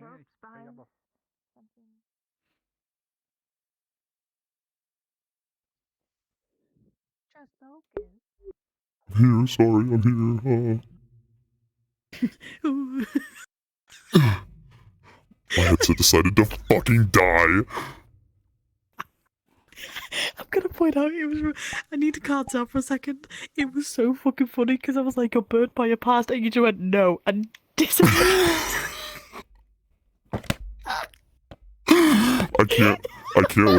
ropes behind something. Just focus. I'm here, sorry, I'm here. My headset decided to fucking die. I'm gonna point out I need to calm down for a second. It was so fucking funny because I was like, "You're burnt by your past," and you just went no and disappeared. I can't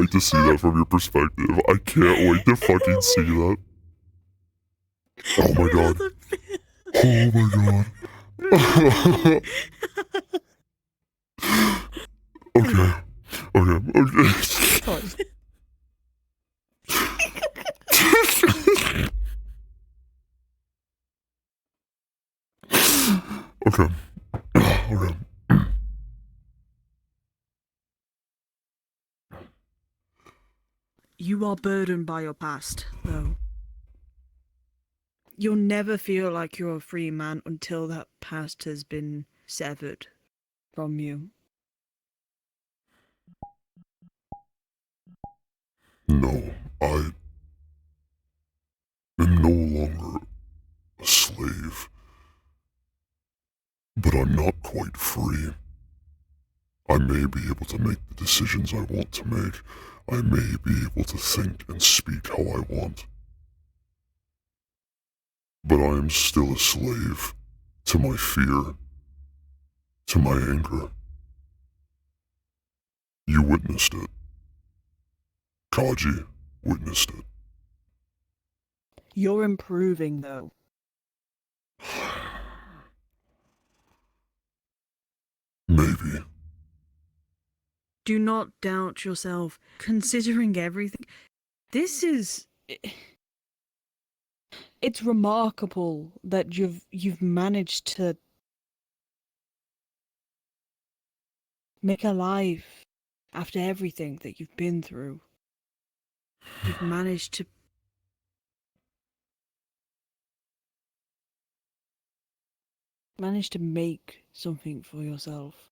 wait to see that from your perspective. I can't wait to fucking see that. Oh my god. Oh my god. Okay. Sorry. Okay. Okay. You are burdened by your past, though. You'll never feel like you're a free man until that past has been severed from you. No, I am no longer a slave. But I'm not quite free. I may be able to make the decisions I want to make. I may be able to think and speak how I want. But I am still a slave to my fear, to my anger. You witnessed it. Kaji witnessed it. You're improving, though. Maybe. Do not doubt yourself, considering everything. This is... It's remarkable that you've managed to make a life after everything that you've been through. You've managed to make something for yourself.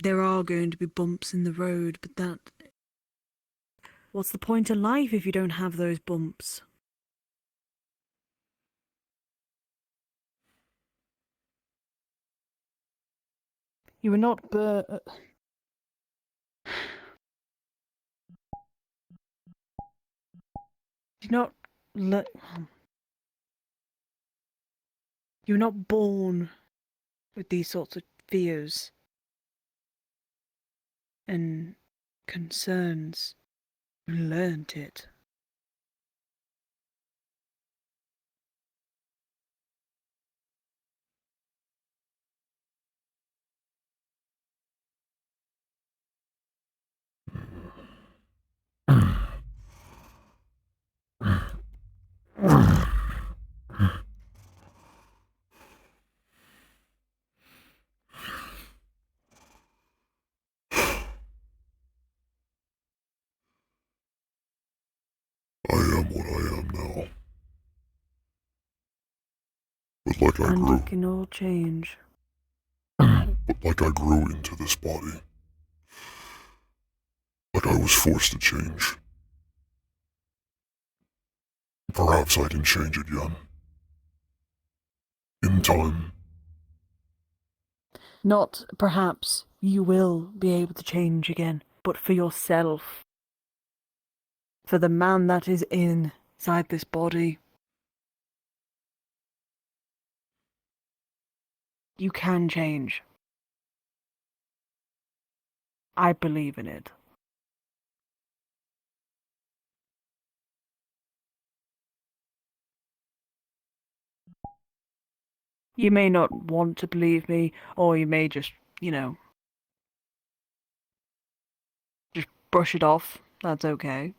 There are going to be bumps in the road, but that... What's the point of life if you don't have those bumps? You were not You're not born with these sorts of fears and concerns. You learned it. I am what I am now. But like I And grew... it can all change. But like I grew into this body. Like I was forced to change. Perhaps I can change it yet. In time. Not perhaps you will be able to change again, but for yourself. For the man that is inside this body. You can change. I believe in it. You may not want to believe me, or you may just, just brush it off. That's okay.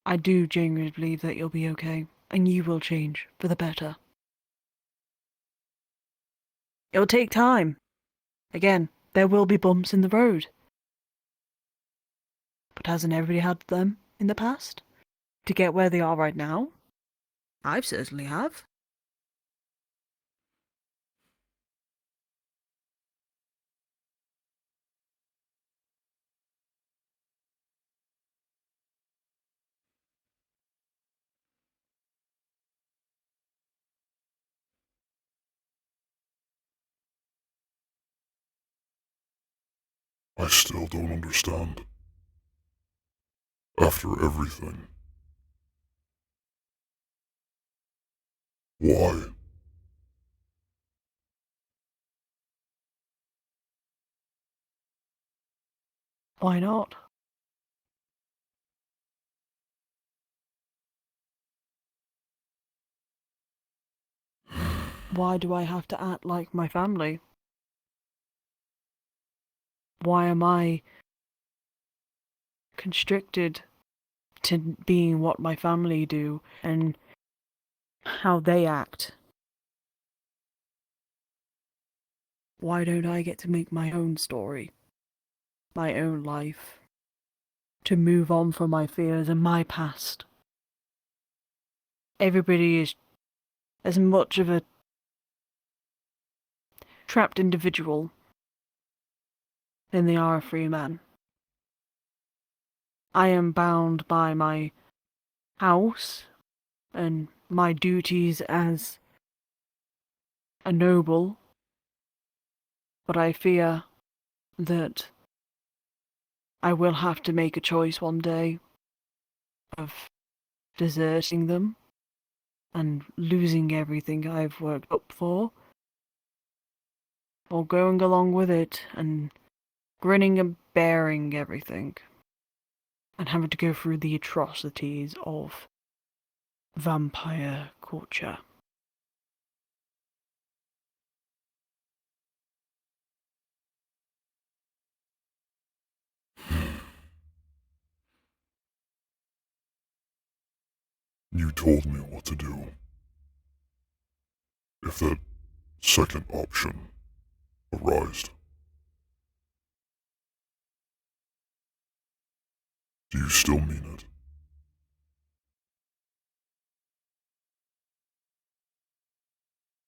I do genuinely believe that you'll be okay, and you will change for the better. It'll take time. Again, there will be bumps in the road. But hasn't everybody had them in the past? to get where they are right now? I've certainly have. I still don't understand. After everything. Why? Why not? Why do I have to act like my family? Why am I constricted to being what my family do and how they act? Why don't I get to make my own story, my own life, to move on from my fears and my past? Everybody is as much of a trapped individual than they are a free man. I am bound by my house and my duties as a noble, but I fear that I will have to make a choice one day of deserting them and losing everything I've worked up for, or going along with it and grinning and bearing everything, and having to go through the atrocities of vampire culture. You told me what to do. If that second option arised, do you still mean it?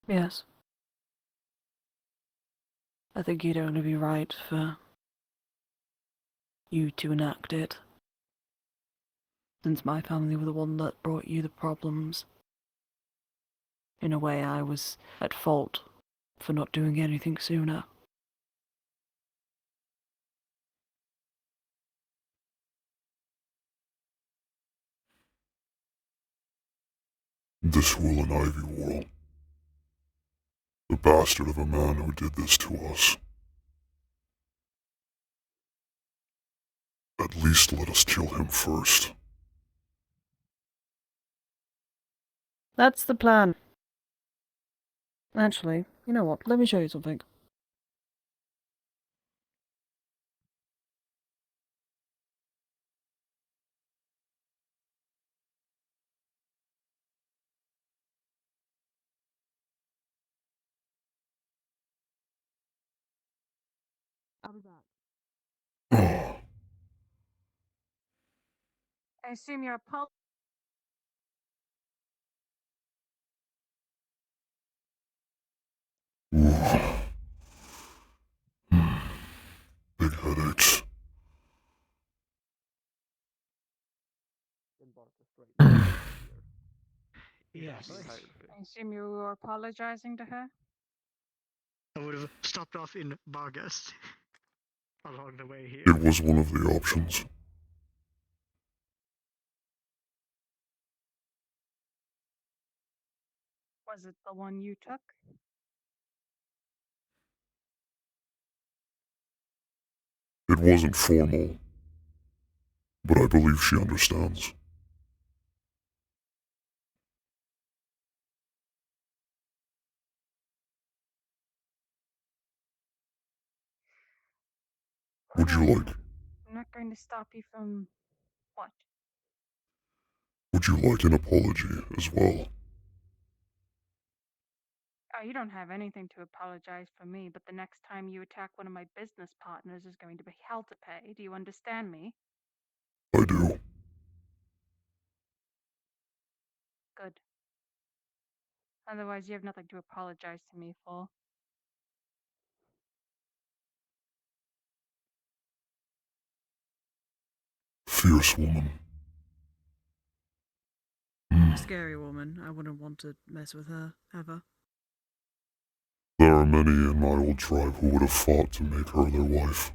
Yes. I think you'd only be right for you to enact it, since my family were the one that brought you the problems. In a way, I was at fault for not doing anything sooner. This Will and Ivy World. The bastard of a man who did this to us. At least let us kill him first. That's the plan. Actually, you know what? Let me show you something. I'll be back. I assume you're a Big headaches. Yes. I assume you were apologizing to her? I would have stopped off in Vargas along the way here. It was one of the options. Was it the one you took? It wasn't formal, but I believe she understands. Would you like? I'm not going to stop you from what? Would you like an apology as well? Oh, you don't have anything to apologize for me, but the next time you attack one of my business partners is going to be hell to pay. Do you understand me? I do. good. Otherwise, you have nothing to apologize to me for. Fierce woman. A scary woman. I wouldn't want to mess with her, ever. There are many in my old tribe who would have fought to make her their wife.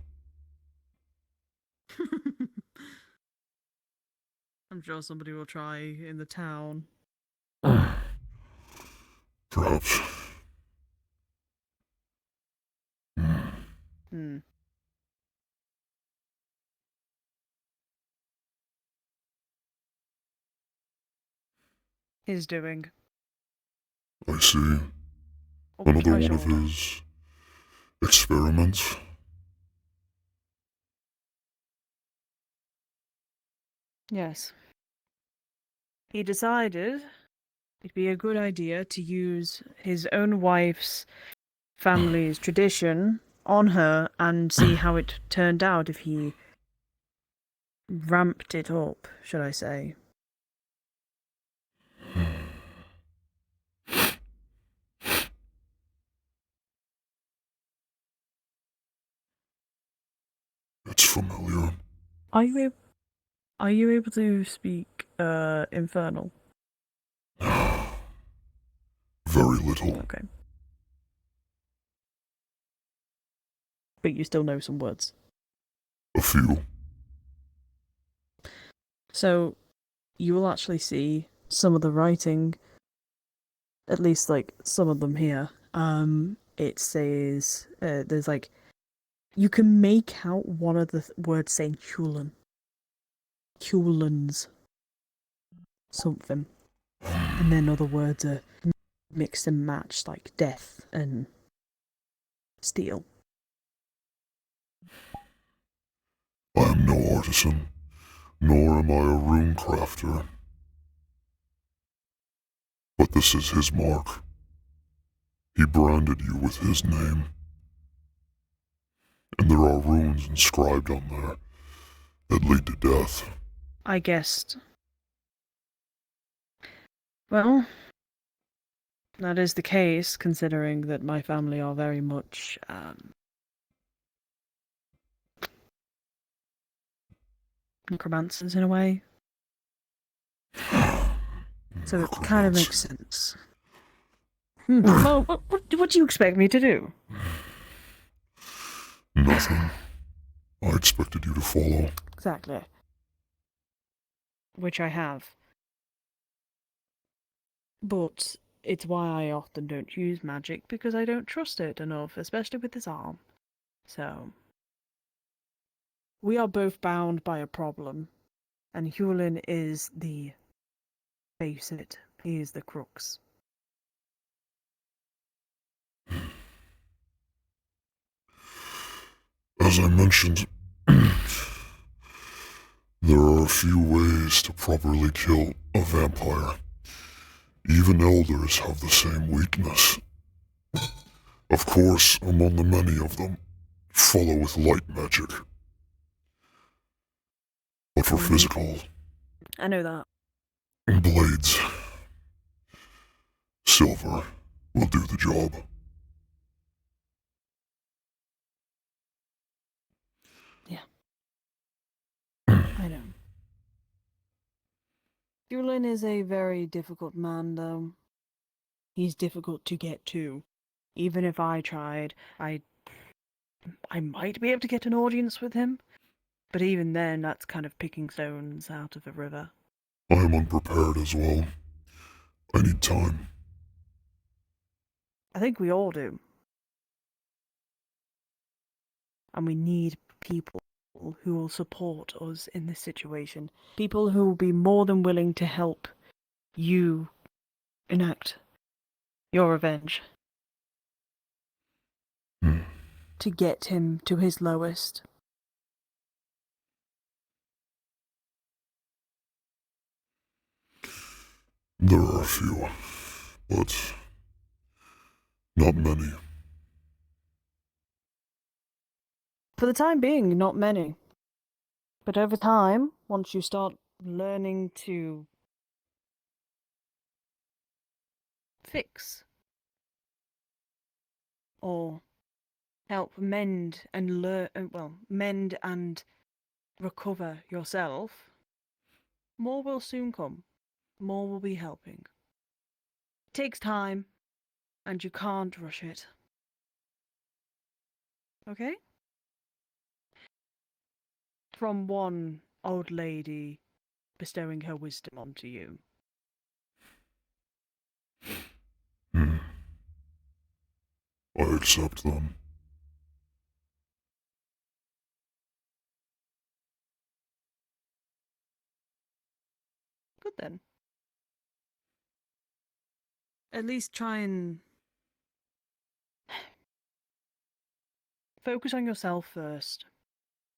I'm sure somebody will try in the town. Perhaps. Hmm. He's doing. I see. Oh, Another my one of shoulder. his experiments. Yes. He decided it'd be a good idea to use his own wife's family's tradition on her and see how it turned out if he ramped it up, should I say. It's familiar. Are you able to speak infernal? Very little. Okay. But you still know some words. A few. So you will actually see some of the writing, at least like some of them here. It says there's like you can make out one of the words saying Hulan. Hulans. Something. And then other words are mixed and matched, like death and steel. I am no artisan, nor am I a rune crafter. But this is his mark. He branded you with his name. And there are runes inscribed on there that lead to death. I guessed. Well, that is the case, considering that my family are very much necromancers in a way. So it kind of makes sense. Well, what do you expect me to do? Nothing. I expected you to follow. Exactly. Which I have. But it's why I often don't use magic, because I don't trust it enough, especially with this arm. So, we are both bound by a problem, and Hewlin is the face of it. He is the crux. As I mentioned, there are a few ways to properly kill a vampire. Even elders have the same weakness. Of course, among the many of them, follow with light magic. But for physical I know that. blades, silver will do the job. Yeah. I know. Hewlin is a very difficult man, though. He's difficult to get to. Even if I tried, I might be able to get an audience with him. But even then, that's kind of picking stones out of a river. I am unprepared as well. I need time. I think we all do. And we need people who will support us in this situation. People who will be more than willing to help you enact your revenge. To get him to his lowest. There are a few, but not many. For the time being, not many. But over time, once you start learning to fix or help mend and mend and recover yourself, more will soon come. More will be helping. It takes time, and you can't rush it. Okay? From one old lady bestowing her wisdom onto you. Hmm. I accept them. Good then. At least try and focus on yourself first.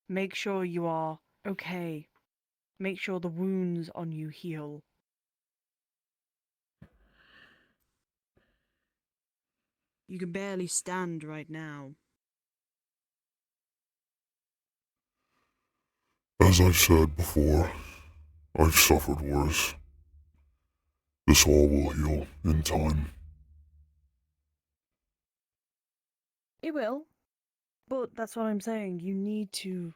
Make sure you are okay. Make sure the wounds on you heal. You can barely stand right now. As I've said before, I've suffered worse. This all will heal in time. It will. But that's what I'm saying. You need to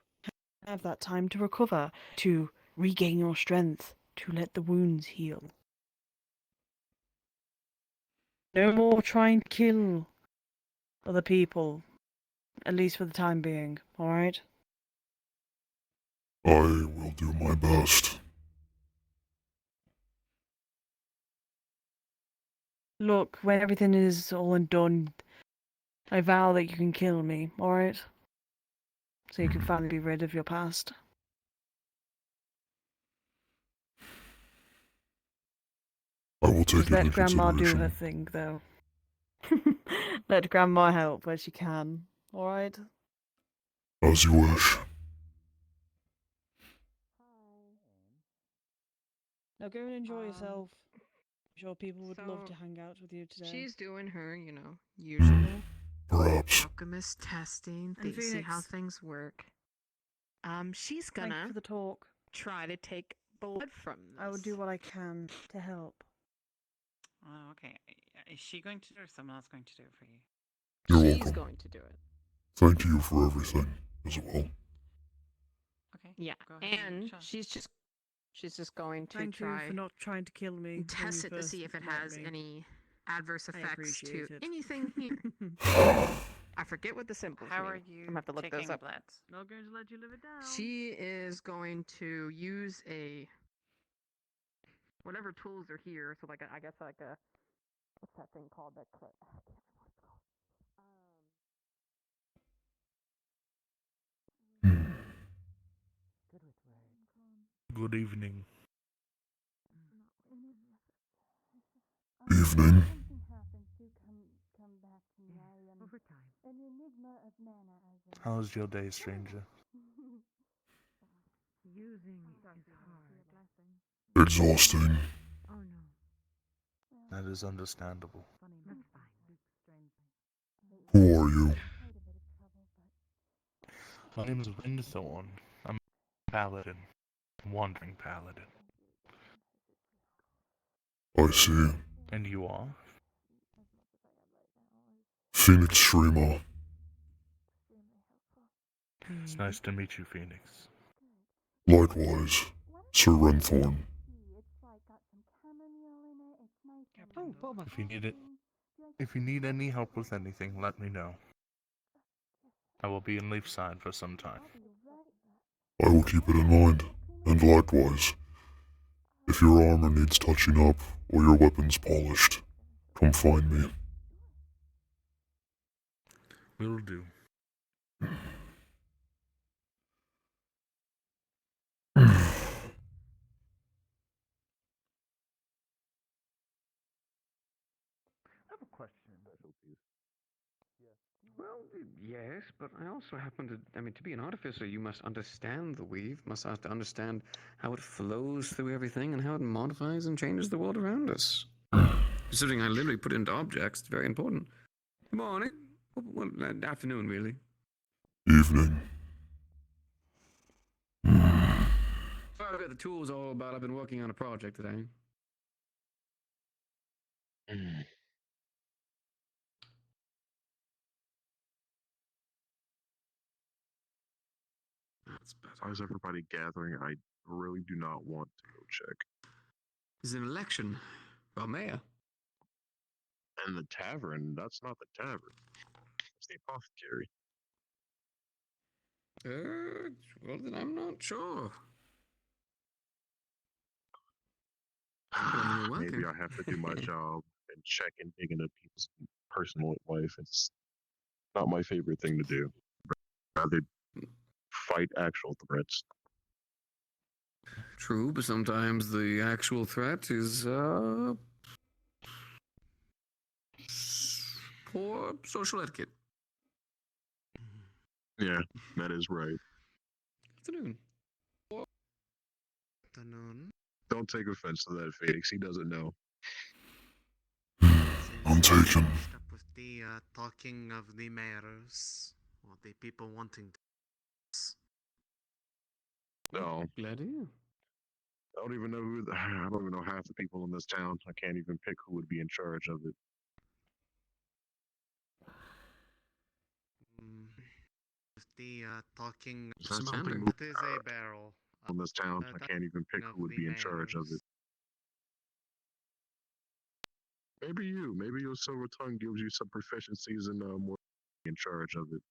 have that time to recover, to regain your strength, to let the wounds heal. No more trying to kill other people, at least for the time being, alright? I will do my best. Look, when everything is all and done, I vow that you can kill me, alright? So you can finally be rid of your past. I will take Just it let into Grandma do her consideration. thing, though. Let Grandma help where she can, alright? As you wish. Now go and enjoy Um, yourself. I'm sure people would love to so hang out with you today. She's doing her, Hmm. usual Perhaps. alchemist testing, And see how Phoenix, things work. She's thank you gonna for the talk. try to take blood from this. I will do what I can to help. Oh, okay. Is she going to do it or someone else going to do it for you? You're She's welcome. going to do it. Thank you for everything, as well. Okay. Yeah, Go ahead and try. she's just going to Thank you try for not trying to kill me. and test it to see if it has any adverse I effects appreciate to it. anything here. I forget what the symbols How mean. are I'm you gonna have to look taking those up. blood? Not going to let you live it down. She is going to use a whatever tools are here. So like I guess like a what's that thing called that clip? I can't remember what it's called. Hmm. Good with words. Good evening. Evening. Overtime. How's your day, stranger? Using is hard. Exhausting. Oh no, That is understandable. that's fine. Who are you? My name is Windthorn. I'm a paladin. Wandering paladin. I see. And you are? Fenix Shrima. It's nice to meet you, Phoenix. Likewise, Sir Renthorn. Oh, Boba. If you need any help with anything, let me know. I will be in Leafside for some time. I will keep it in mind. And likewise, if your armor needs touching up or your weapons polished, come find me. Will do. I have a question, please. Well, yes, but I also happen to. I mean, to be an artificer, you must understand the weave, must have to understand how it flows through everything and how it modifies and changes the world around us. Considering I literally put it into objects, it's very important. Good morning. Well, afternoon, really. Evening. Sorry, I've got the tools all about. I've been working on a project today. That's better. Why is everybody gathering? I really do not want to go check. Is an election for mayor. And the tavern, that's not the tavern. It's the apothecary. Well, then I'm not sure. Maybe I have to do my job and check and dig into people's personal life. It's not my favorite thing to do. Rather fight actual threats. True, but sometimes the actual threat is poor social etiquette. Yeah, that is right. Afternoon. Don't take offense to that, Fenix. He doesn't know. I'm taken. Up with the talking of the mayors or the people wanting to. No, Glad to hear. I don't even know who. I don't even know half the people in this town. I can't even pick who would be in charge of it. With the talking. Is that Something something That is a barrel. in this town? I can't even pick who would be in charge of it. Maybe you. Maybe your silver tongue gives you some proficiencies in more in charge of it.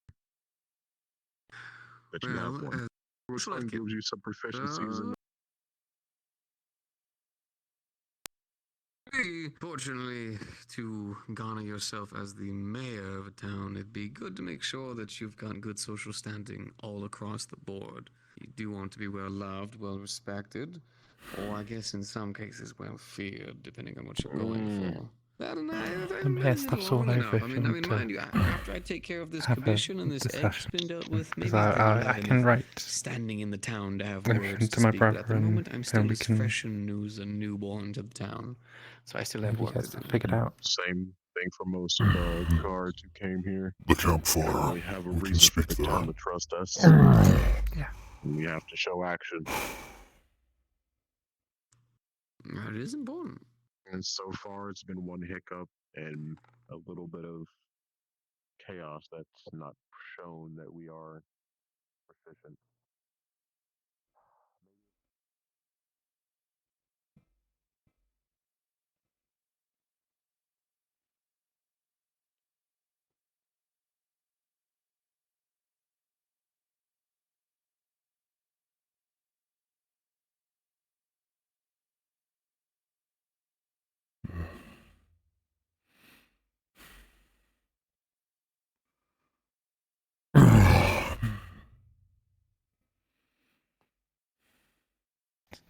That you have one. Silver tongue gives you some proficiencies in. Fortunately, to garner yourself as the mayor of a town, it'd be good to make sure that you've got good social standing all across the board. You do want to be well loved, well respected, or I guess in some cases well feared, depending on what you're going for. That and The mayor stuff's all over if you want mind you, to after I take care of this have a commission and this egg's discussion. been dealt with, maybe Because I I have can enough write standing in the town to have everything words to my speak, but at brother the moment and I'm then still we as can fresh and new as a newborn to the town. So I still have maybe work get to stuff do. figured out. Same thing for most of the guards who came here. We We don't campfire. really have a We can reason for speak the there. town to trust us. Yeah. We have to show action. It is important. And so far, it's been one hiccup and a little bit of chaos that's not shown that we are proficient.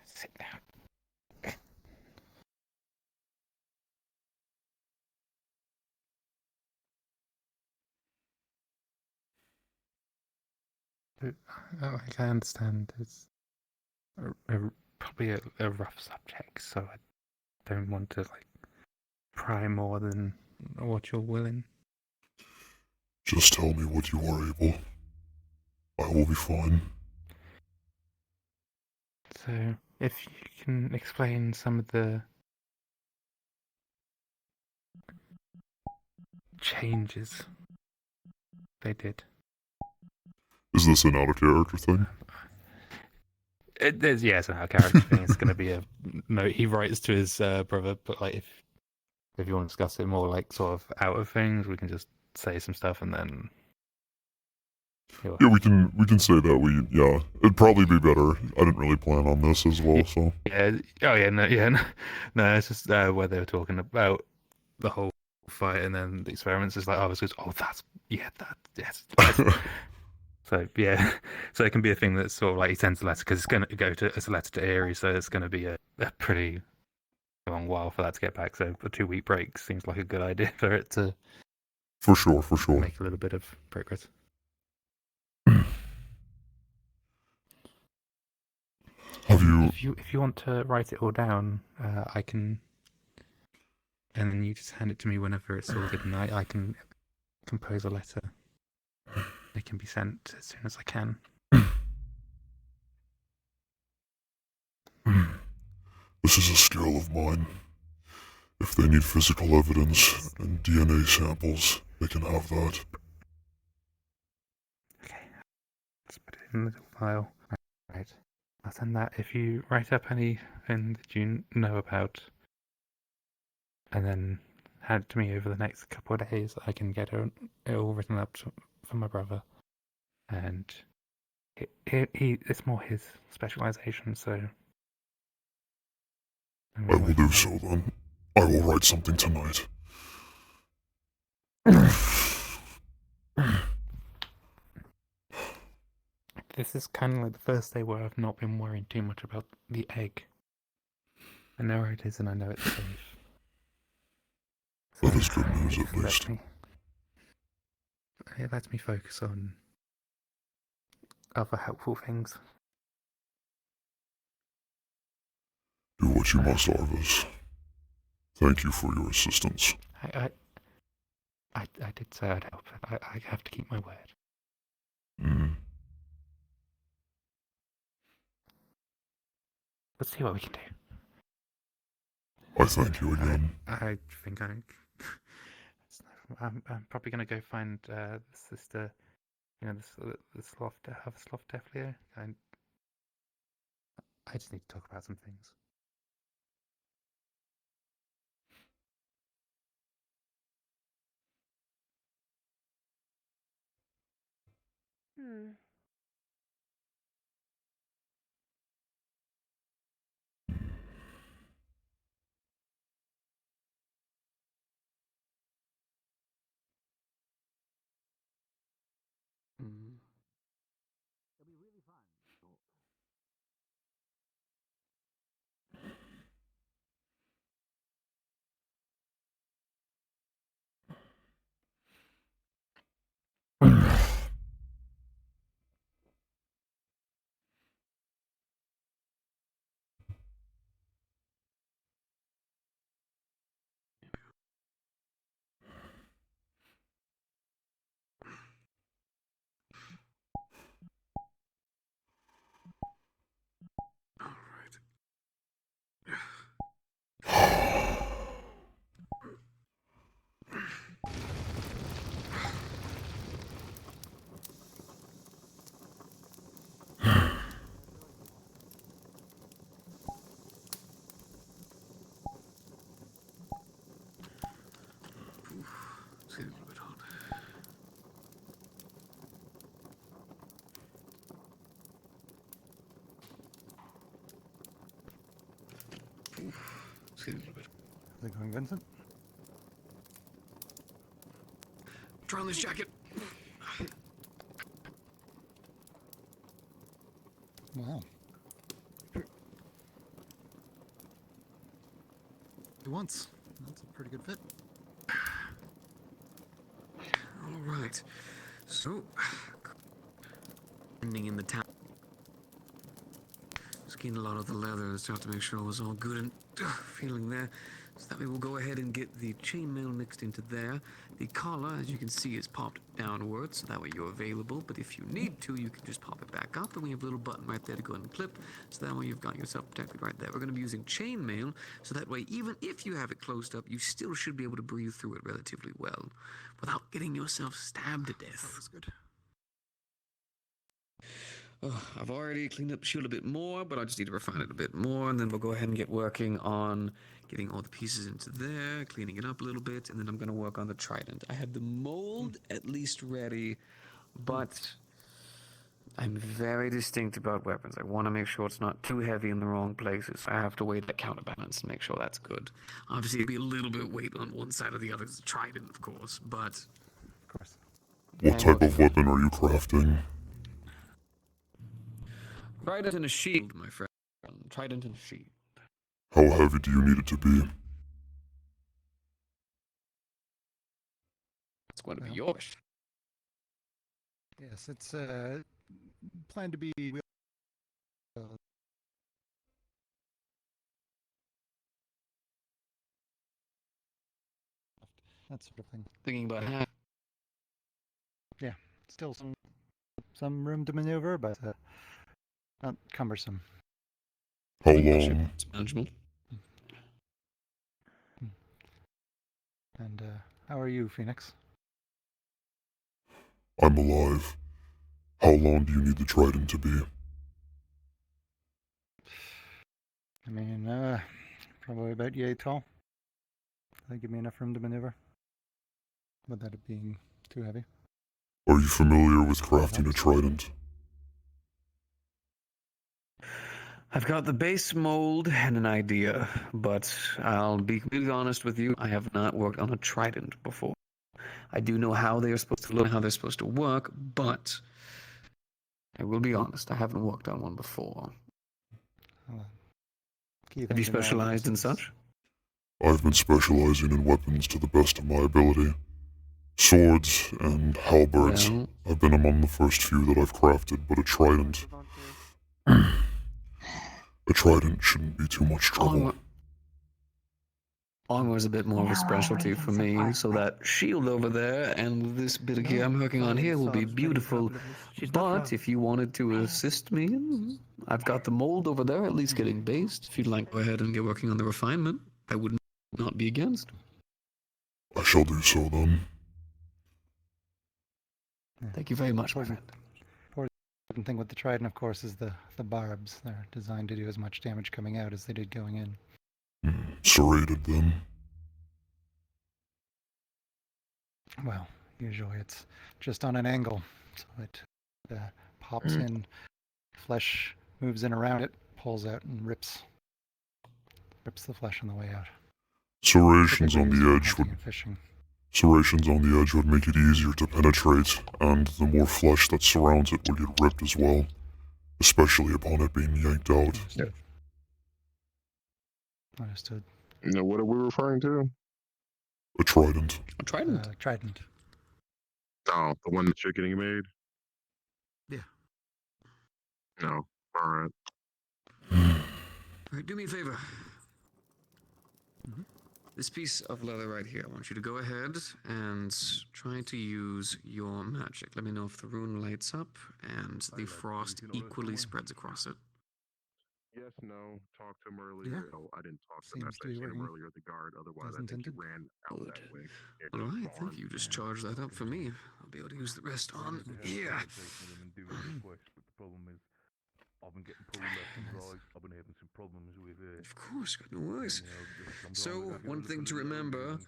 Sit down. Like I understand it's probably a rough subject, so I don't want to like pry more than what you're willing. Just tell me what you are able. I will be fine. So if you can explain some of the changes they did. Is this an out of character thing? It's an out of character thing. It's going to be a note he writes to his brother. But like, if you want to discuss it more, like sort of out of things, we can just say some stuff and then. Yeah, we can say that. Yeah, it'd probably be better. I didn't really plan on this as well, so. Yeah. Oh yeah. No. It's just where they were talking about the whole fight and then the experiments. It's like, oh, it's just, yes. So yeah, so it can be a thing that's sort of like he sends a letter because it's going to go as a letter to Erie, so it's going to be a pretty long while for that to get back. So a 2-week break seems like a good idea for it to. For sure. Make a little bit of progress. If you want to write it all down, I can, and then you just hand it to me whenever it's sorted, and I can compose a letter. It can be sent as soon as I can. This is a skill of mine. If they need physical evidence and DNA samples, they can have that. Okay. Let's put it in the file. Right. I'll send that. If you write up anything that you know about, and then hand it to me over the next couple of days, I can get it all written up for my brother. And it's more his specialization, so. I will do so then. I will write something tonight. This is kind of like the first day where I've not been worrying too much about the egg. I know where it is and I know it's safe. That is good news, at least. It lets me focus on other helpful things. Do what you must, Arvis. Thank you for your assistance. I did say I'd help. I have to keep my word. Mm. Let's see what we can do. I thank you again. I think I'm probably going to go find the sister, the sloth, have a sloth Defleo. I just need to talk about some things. Hmm. Mm. It's getting a little bit hot. It's getting a little bit. How's it going, Vincent? Try on this jacket. Wow. Once. That's a pretty good fit. All right. So, ending in the town. Skinned a lot of the leather and stuff to make sure it was all good and feeling there. So that way we'll go ahead and get the chainmail mixed into there. The collar, as you can see, is popped downwards, so that way you're available. But if you need to, you can just pop it back up, and we have a little button right there to go ahead and clip. So that way you've got yourself protected right there. We're going to be using chainmail, so that way even if you have it closed up, you still should be able to breathe through it relatively well without getting yourself stabbed to death. That's good. Oh, I've already cleaned up the shield a bit more, but I just need to refine it a bit more, and then we'll go ahead and get working on getting all the pieces into there, cleaning it up a little bit, and then I'm going to work on the trident. I have the mold at least ready, but I'm very distinct about weapons. I want to make sure it's not too heavy in the wrong places. I have to weigh that counterbalance and make sure that's good. Obviously, it'd be a little bit weight on one side or the other. It's a trident, of course, but... Of course. What type of weapon are you crafting? Trident and a shield, my friend. Trident and a shield. How heavy do you need it to be? It's going to be yours. Yes, it's planned to be that sort of thing. Thinking about how... Yeah, still some room to maneuver, but not cumbersome. How long? It's manageable. And how are you, Phoenix? I'm alive. How long do you need the trident to be? I mean, probably about yay tall. That'd give me enough room to maneuver. Without it being too heavy. Are you familiar with crafting a trident? I've got the base mold and an idea, but I'll be completely honest with you, I have not worked on a trident before. I do know how they are supposed to look, how they're supposed to work, but I will be honest, I haven't worked on one before. Have you specialized in such? I've been specializing in weapons to the best of my ability. Swords and halberds have been among the first few that I've crafted, but a trident... a trident shouldn't be too much trouble. Armor is a bit more of a specialty for me, so that shield over there and this bit of gear I'm working on here will be beautiful. But if you wanted to assist me, I've got the mold over there, at least getting based. If you'd like to go ahead and get working on the refinement, I would not be against. I shall do so then. Thank you very much, my friend. Important thing with the trident, of course, is the barbs. They're designed to do as much damage coming out as they did going in. Serrated them. Well, usually it's just on an angle, so it pops in, flesh moves in around it, pulls out, and rips the flesh on the way out. Serrations on the edge would... Fishing. Serrations on the edge would make it easier to penetrate, and the more flesh that surrounds it would get ripped as well, especially upon it being yanked out. Understood. Now, what are we referring to? A trident. A trident? Trident. Oh, the one that's getting made? Yeah. No. Alright. Alright, do me a favor. This piece of leather right here, I want you to go ahead and try to use your magic. Let me know if the rune lights up and the frost equally spreads across it. Yes, no. Talked to him earlier. Yeah. Oh, I didn't talk to him Seems after to I be seen him working earlier at the guard. Otherwise, as I think he intended. ran out Good. that way. Alright, thank you. Just charge that up for me. I'll be able to use the rest on here. I've been getting pulled left and right. I've been having some problems with it. Of course, got no worries. So, one thing to remember,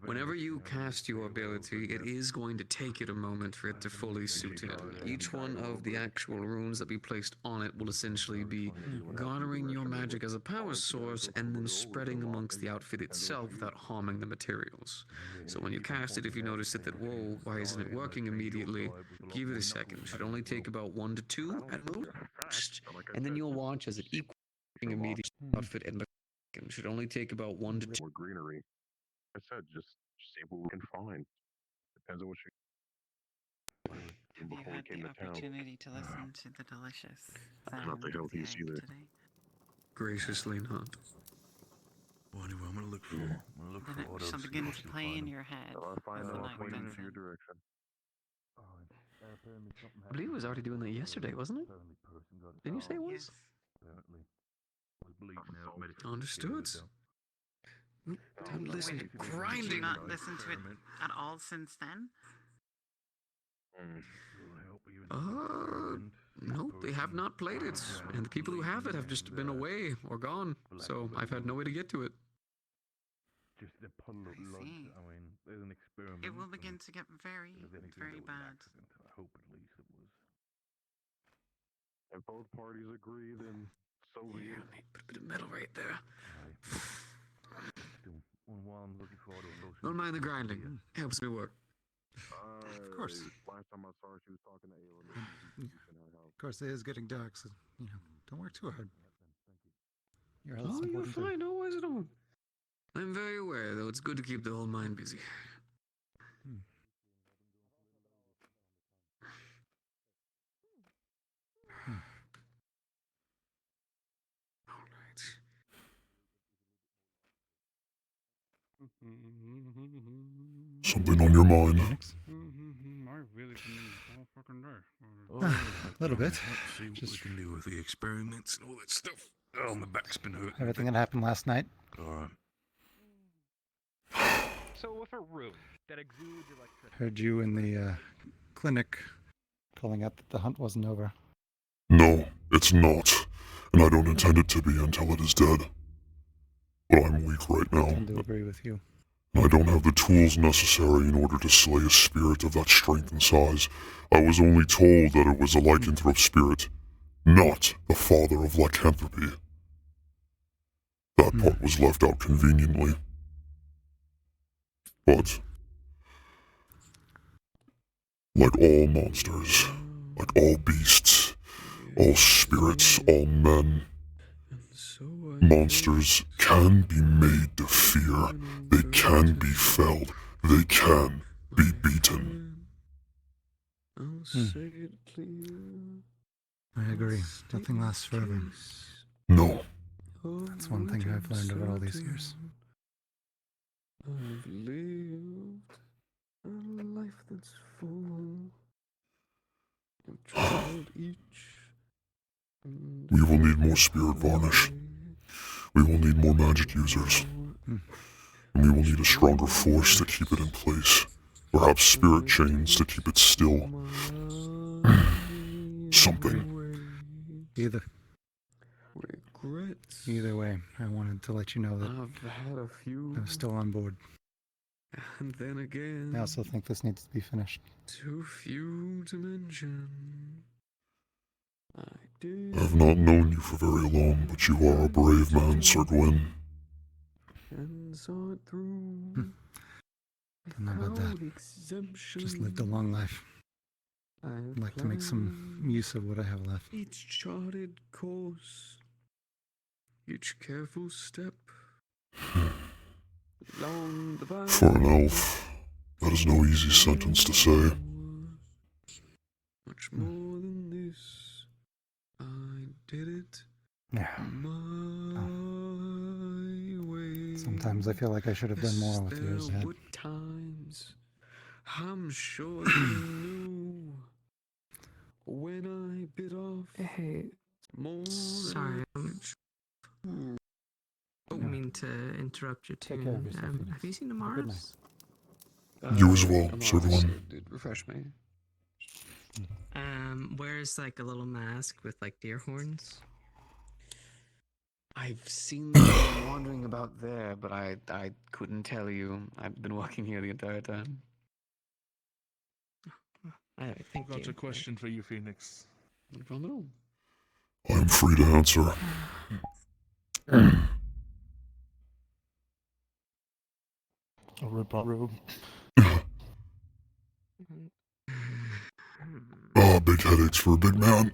whenever you cast your ability, it is going to take it a moment for it to fully suit in. Each one of the actual runes that be placed on it will essentially be garnering your magic as a power source and then spreading amongst the outfit itself without harming the materials. So when you cast it, if you notice it that, whoa, why isn't it working immediately, give it a second. It should only take about 1 to 2 at most. And then you'll watch as it equals immediate outfit and it should only take about 1 to 2. More greenery. I said, just see what we can find. Depends on what you... Have you had the opportunity to listen to the delicious sound Not the of the healthiest egg either. today? Graciously not. Well, anyway, I'm gonna look for. I'm gonna look Then for it autos. shall begin to play in your head I'll find as the out. night I'll point sets in your in. direction. I believe it was already doing that yesterday, wasn't it? Didn't you say it was? Yes. Apparently, I was bleeding out. Understood. Time to listen to Did you grinding. not listen to it at all since then? No, they have not played it, and the people who have it have just been away or gone, so I've had no way to get to it. Just the puddle of blood. see. I mean, there's an experiment. It will begin to get very, If anything, very there was an bad. accident. I hope at least it was. If both parties agree, then so be Here, it. let me put a bit of metal right there. Still, while I'm looking for autos. Don't mind the grinding. Helps me work. Of course. Last time I saw her, she was talking to Ayla. Of course, it is getting dark, so don't work too hard. Your health's Oh, you're important too. fine. No worries at all. I'm very aware, though. It's good to keep the whole mind busy. Something on your mind? A little bit. See what we can do with the experiments and all that stuff. Oh, my back's been hurting. Everything that happened last night. Alright. So with a room that exudes electricity. Heard you in the clinic calling out that the hunt wasn't over. No, it's not, and I don't intend it to be until it is dead. But I'm weak right I now. tend to agree with you. I don't have the tools necessary in order to slay a spirit of that strength and size. I was only told that it was a lycanthrope spirit, not the father of lycanthropy. That part was left out conveniently. But, like all monsters, like all beasts, all spirits, all men, monsters can be made to fear. They can be felled. They can be beaten. I agree. Nothing lasts forever. No. That's one thing I've learned over all these years. I've lived a life that's full. I've traveled each. We will need more spirit varnish. We will need more magic users. And we will need a stronger force to keep it in place. Perhaps spirit chains to keep it still. Something. Either way, I wanted to let you know that I've had a few. I'm still on board. And then again, I also think this needs to be finished. too few to mention. I did. I have not known you for very long, but you are a brave man, Sir Gwyn. And saw it through. Don't know about that. Just lived a long life. I'd like to make some use of what I have left. Each charted course, each careful step. Along the path. For an elf, that is no easy sentence to say. Much more than this, I did it my way. Sometimes I feel like I should have done more with years ahead. There were times, I'm sure you knew, when I bit off. Hey, more sorry, don't mean to interrupt your Take care of tune. yourself, Phoenix. Have you seen the Have a good Mars? You as well, I'm Sir honest, Gwyn. it refreshed me. Wears like a little mask with like deer horns. I've seen them wandering about there, but I couldn't tell you. I've been walking here the entire time. Thank Got you. a question for you, Phoenix. No problem at all. I am free to answer. A rip-off robe. Ah, big headaches for a big man.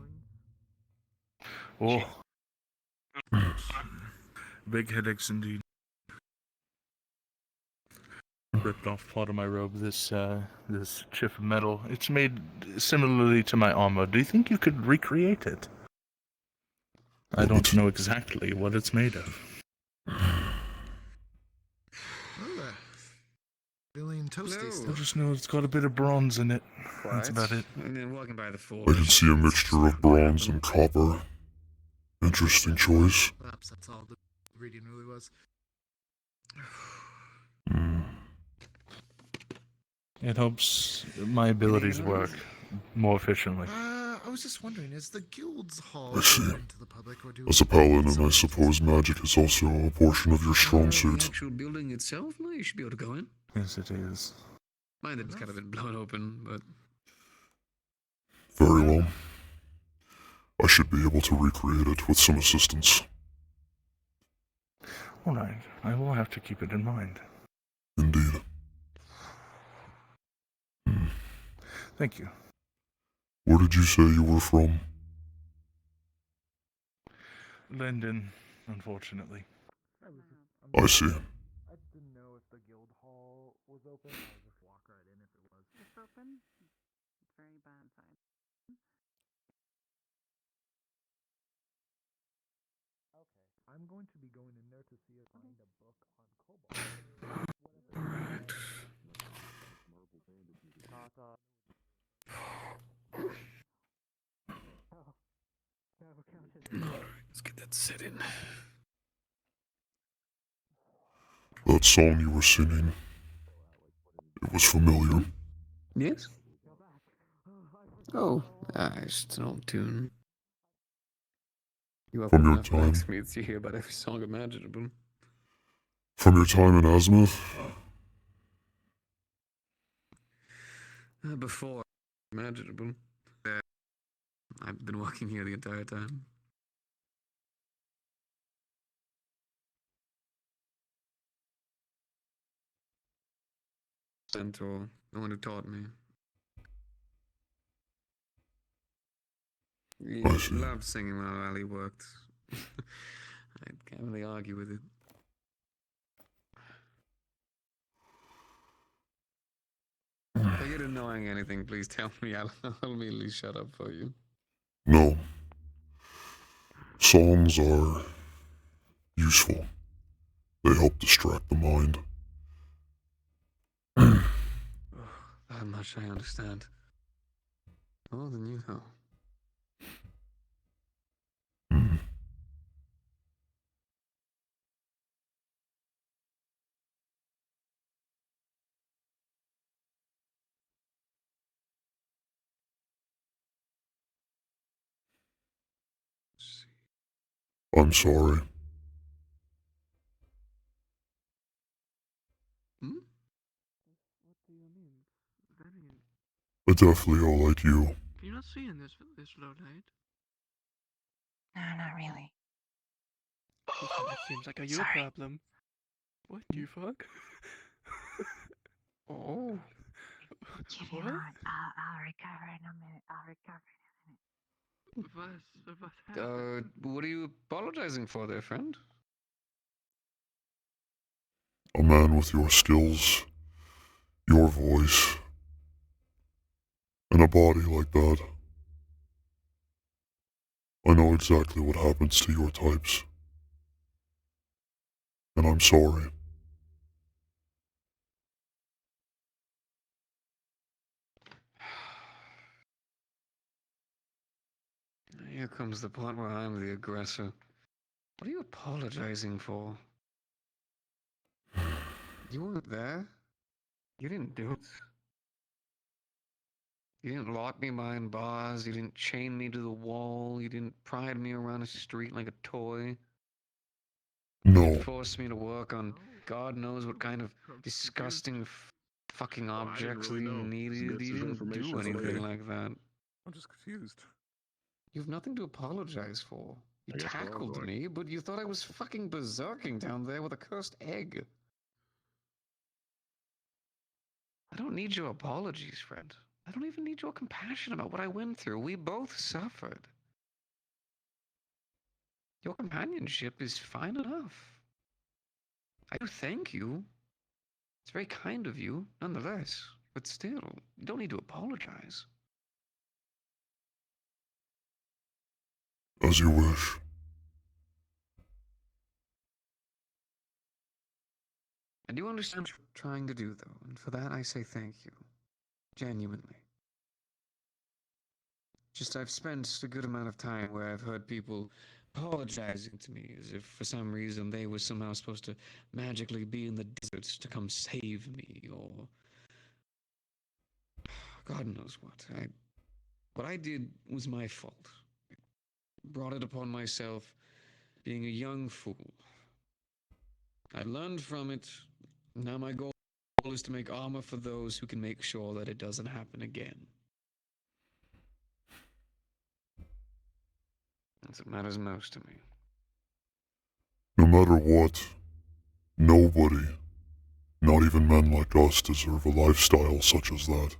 Oh. Big headaches indeed. Ripped off part of my robe, this chip of metal. It's made similarly to my armor. Do you think you could recreate it? I don't know exactly what it's made of. Billion toasties. I just know it's got a bit of bronze in it. That's about it. And then walking by the I forge. can see a mixture of bronze and copper. Interesting choice. Perhaps that's all the reading really was. It helps my abilities work more efficiently. I was just wondering, is the guild's hall I see. open to the public, or do As a paladin, I suppose magic is also a portion of your strong The suit. actual building itself? No, you should be able to go in. Yes, it is. Mine has kind of been blown open, but Very well. I should be able to recreate it with some assistance. Alright, I will have to keep it in mind. Indeed. Thank you. Where did you say you were from? Linden, unfortunately. I see. I didn't know if the guild hall was open. I'll just walk right in if it was. It's open. It's very bad side. Okay. I'm going to be going in there to see if I find a book on Cobalt. alright. Let's get that set in. That song you were singing. It was familiar. Yes? Oh, I still tune. You From open your enough time. blacksmiths, you hear about every song imaginable. From your time in Azimuth? Before imaginable. I've been working here the entire time. Centaur, the one who taught me. He I see. loved singing while he worked. I can't really argue with it. If you're knowing anything, please tell me. I'll immediately shut up for you. No. Songs are useful. They help distract the mind. That much I understand. More than you know. I'm sorry. Hmm? What do you mean? Very. I definitely all like you. Can you not see in this low light? No, not really. That seems like a you Sorry. problem. What you fuck? Oh. Give me a What? moment. I'll recover in a minute. I'll recover in a minute. What happened? What are you apologizing for there, friend? A man with your skills, your voice, and a body like that. I know exactly what happens to your types. And I'm sorry. Here comes the part where I'm the aggressor. What are you apologizing for? You weren't there. You didn't do it. You didn't lock me behind bars. You didn't chain me to the wall. You didn't pride me around a street like a toy. You No. didn't force me to work on God knows what kind of disgusting fucking objects that you needed. You didn't do anything like that. I'm just confused. You have nothing to apologize for. You I guess we're all tackled going. me, but you thought I was fucking berserking down there with a cursed egg. I don't need your apologies, friend. I don't even need your compassion about what I went through. We both suffered. Your companionship is fine enough. I do thank you. It's very kind of you, nonetheless. But still, you don't need to apologize. As you wish. I do understand what you're trying to do, though, and for that I say thank you. Genuinely. Just I've spent a good amount of time where I've heard people apologizing to me as if for some reason they were somehow supposed to magically be in the desert to come save me, or God knows what. What I did was my fault. I brought it upon myself being a young fool. I learned from it. Now my goal is to make armor for those who can make sure that it doesn't happen again. That's what matters most to me. No matter what, nobody, not even men like us, deserve a lifestyle such as that.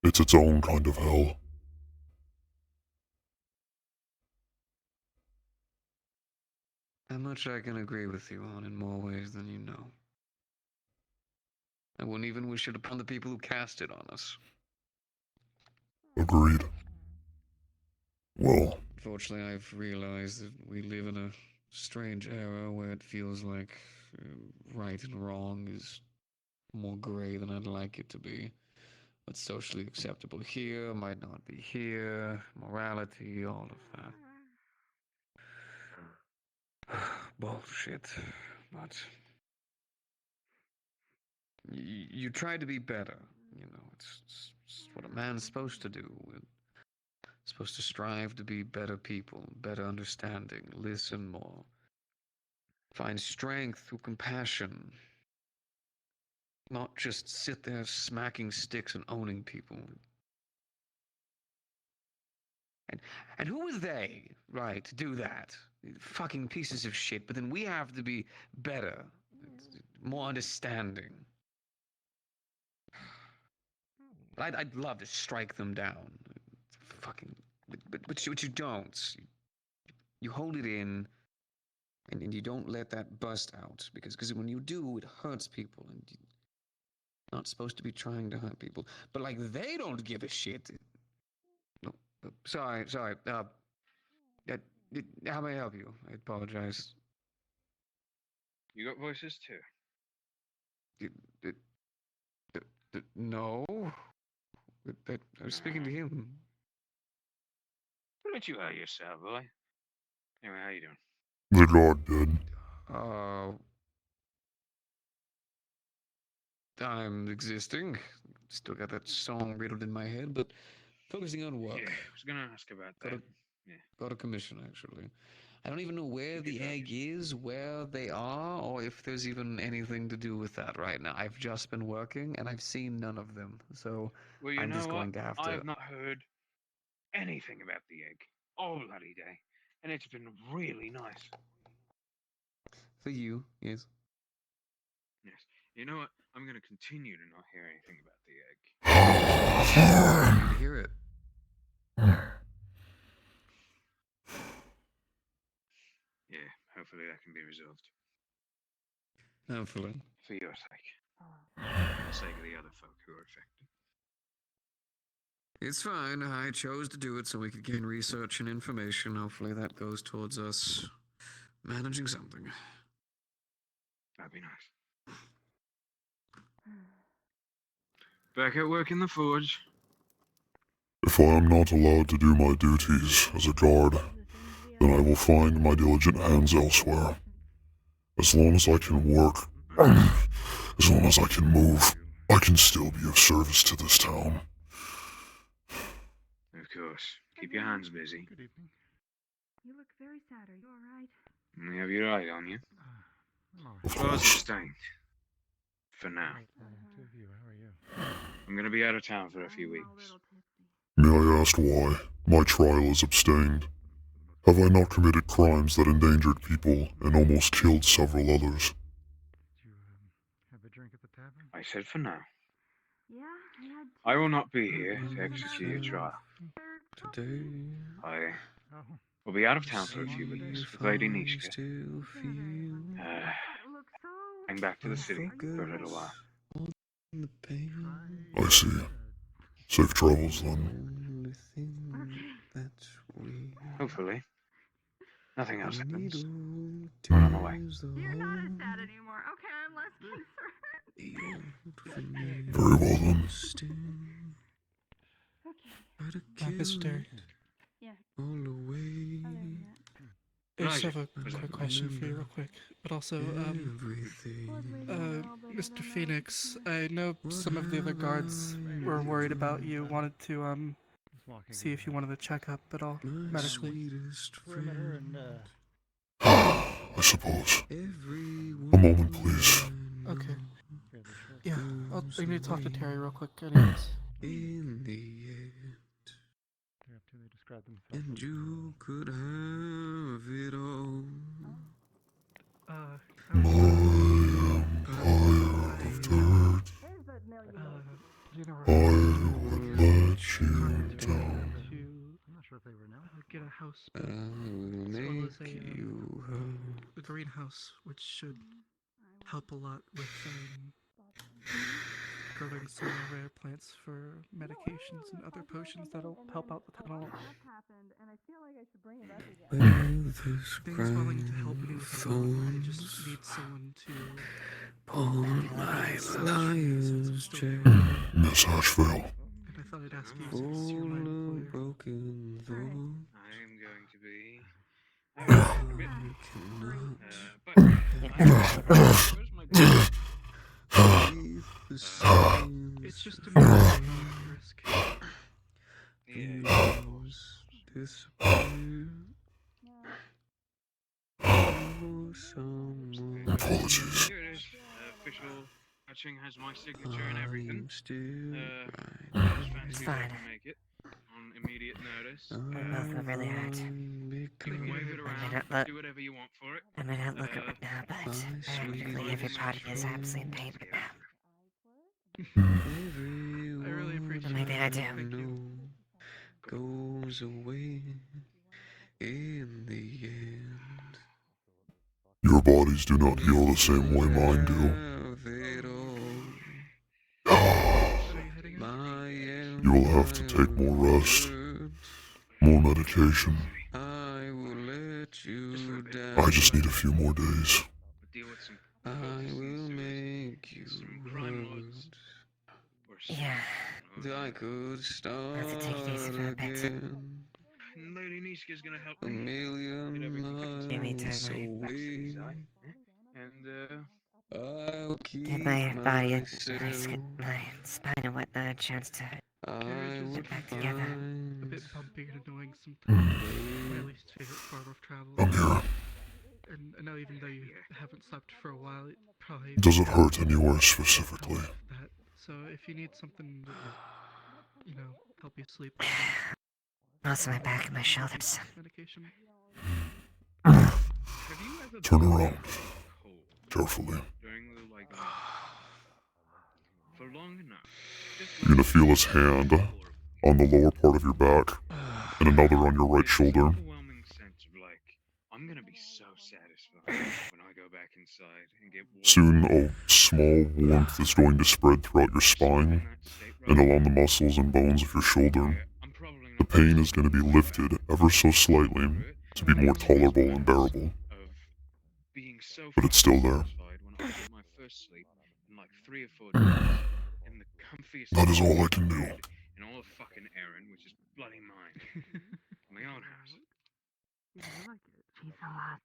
It's its own kind of hell. How much I can agree with you on in more ways than you know. I wouldn't even wish it upon the people who cast it on us. Agreed. Well, Unfortunately, I've realized that we live in a strange era where it feels like right and wrong is more gray than I'd like it to be. What's socially acceptable here might not be here. Morality, all of that. Bullshit. But you tried to be better. You know, it's what a man's supposed to do. We're supposed to strive to be better people, better understanding, listen more, find strength through compassion, not just sit there smacking sticks and owning people. And who are they, right, to do that? Fucking pieces of shit. But then we have to be better, more understanding. I'd love to strike them down. Fucking, but you don't. You hold it in, and you don't let that bust out because when you do, it hurts people, and you're not supposed to be trying to hurt people. But like they don't give a shit. No, sorry. How may I help you? I apologize. You got voices too? No. I was speaking to him. I'll let you out yourself, boy. Anyway, how you doing? The god did. I'm existing. Still got that song riddled in my head, but focusing on work. Yeah, I was gonna ask about that. Got a commission, actually. I don't even know where the egg is, where they are, or if there's even anything to do with that right now. I've just been working, and I've seen none of them, so Well, you I'm know just what? going to have to... I have not heard anything about the egg all bloody day, and it's been really nice. For you, yes. Yes. You know what? I'm gonna continue to not hear anything about the egg. I need to hear it. Yeah, hopefully that can be resolved. Hopefully. For your sake. And the sake of the other folk who are affected. It's fine. I chose to do it so we could gain research and information. Hopefully that goes towards us managing something. That'd be nice. Back at work in the forge. If I am not allowed to do my duties as a guard, then I will find my diligent hands elsewhere. As long as I can work, as long as I can move, I can still be of service to this town. Of course. Keep your hands busy. Good evening. You look very sad. Are you alright? You have your eye on you. Of Clothes are course. stained. For now. Two of you, how are you? I'm gonna be out of town for a few weeks. May I ask why? My trial is abstained. Have I not committed crimes that endangered people and almost killed several others? Did you have a drink at the tavern? I said for now. Yeah, I will not be here to execute your trial. Today. I will be out of town for a few weeks with Lady Nishka. Going back to the city for a little while. I see. Safe travels then. Hopefully. Nothing else happens. When I'm away. You're not as sad anymore. Okay, I'm less concerned. Very well then. Mister. Yeah. I just have a quick question for you real quick. But also, Mr. Phoenix, I know some of the other guards were worried about you, wanted to, see if you wanted to check up at all, medically. I suppose. A moment, please. Okay. Yeah, I need to talk to Terry real quick anyways. In the end. And you could have it all. My empire of dirt. I would let you down. I'm not sure if they were now. Get a house I will make you a greenhouse, which should help a lot with growing some rare plants for medications and other potions that'll help out the town a lot. Things willing to help me with it all. I just need someone to on my liar's chair. Miss Ashvale. And I thought I'd ask you since you're my employer. Broken thought. I am going to be... Where's my... It's just a matter disappear. Apologies. Here it is. Official touching has my signature and everything. Just fancy if I can make it on immediate notice. My mouth will really hurt. You can wave it around, do whatever you want for it. I may not look at it now, but practically every part of me is absolutely in pain right now. I really appreciate Maybe I do. Thank you. Goes away in the end. Your bodies do not heal the same way mine do. You will have to take more rest, more medication. I will let you down. I just need a few more days. I will make you hurt. Yeah. I could start Have to take it easy for a bit. again. Lady Nishka's gonna help A million miles away. And I'll keep Give my body and myself. my spine and whatnot a chance to get back together. A bit bumpy and annoying sometimes. My least favorite part of travel. I'm here. And I know even though you haven't slept for a while, it probably Does it hurt anywhere specifically? that. So if you need something that, help you sleep. Most of my back and my shoulders. Medication. Turn around. Carefully. for long enough. You're gonna feel his hand on the lower part of your back and another on your right shoulder. Overwhelming sense of like, I'm gonna be so satisfied when I go back inside and get Soon, a small warmth is going to spread throughout your spine and along the muscles and bones of your shoulder. The pain is going to be lifted ever so slightly to be more tolerable and bearable. But it's still there. my first sleep in like 3 or 4 days in the comfiest That is all I can do. in all of fucking Erin, which is bloody mine. My own house. She's a lot.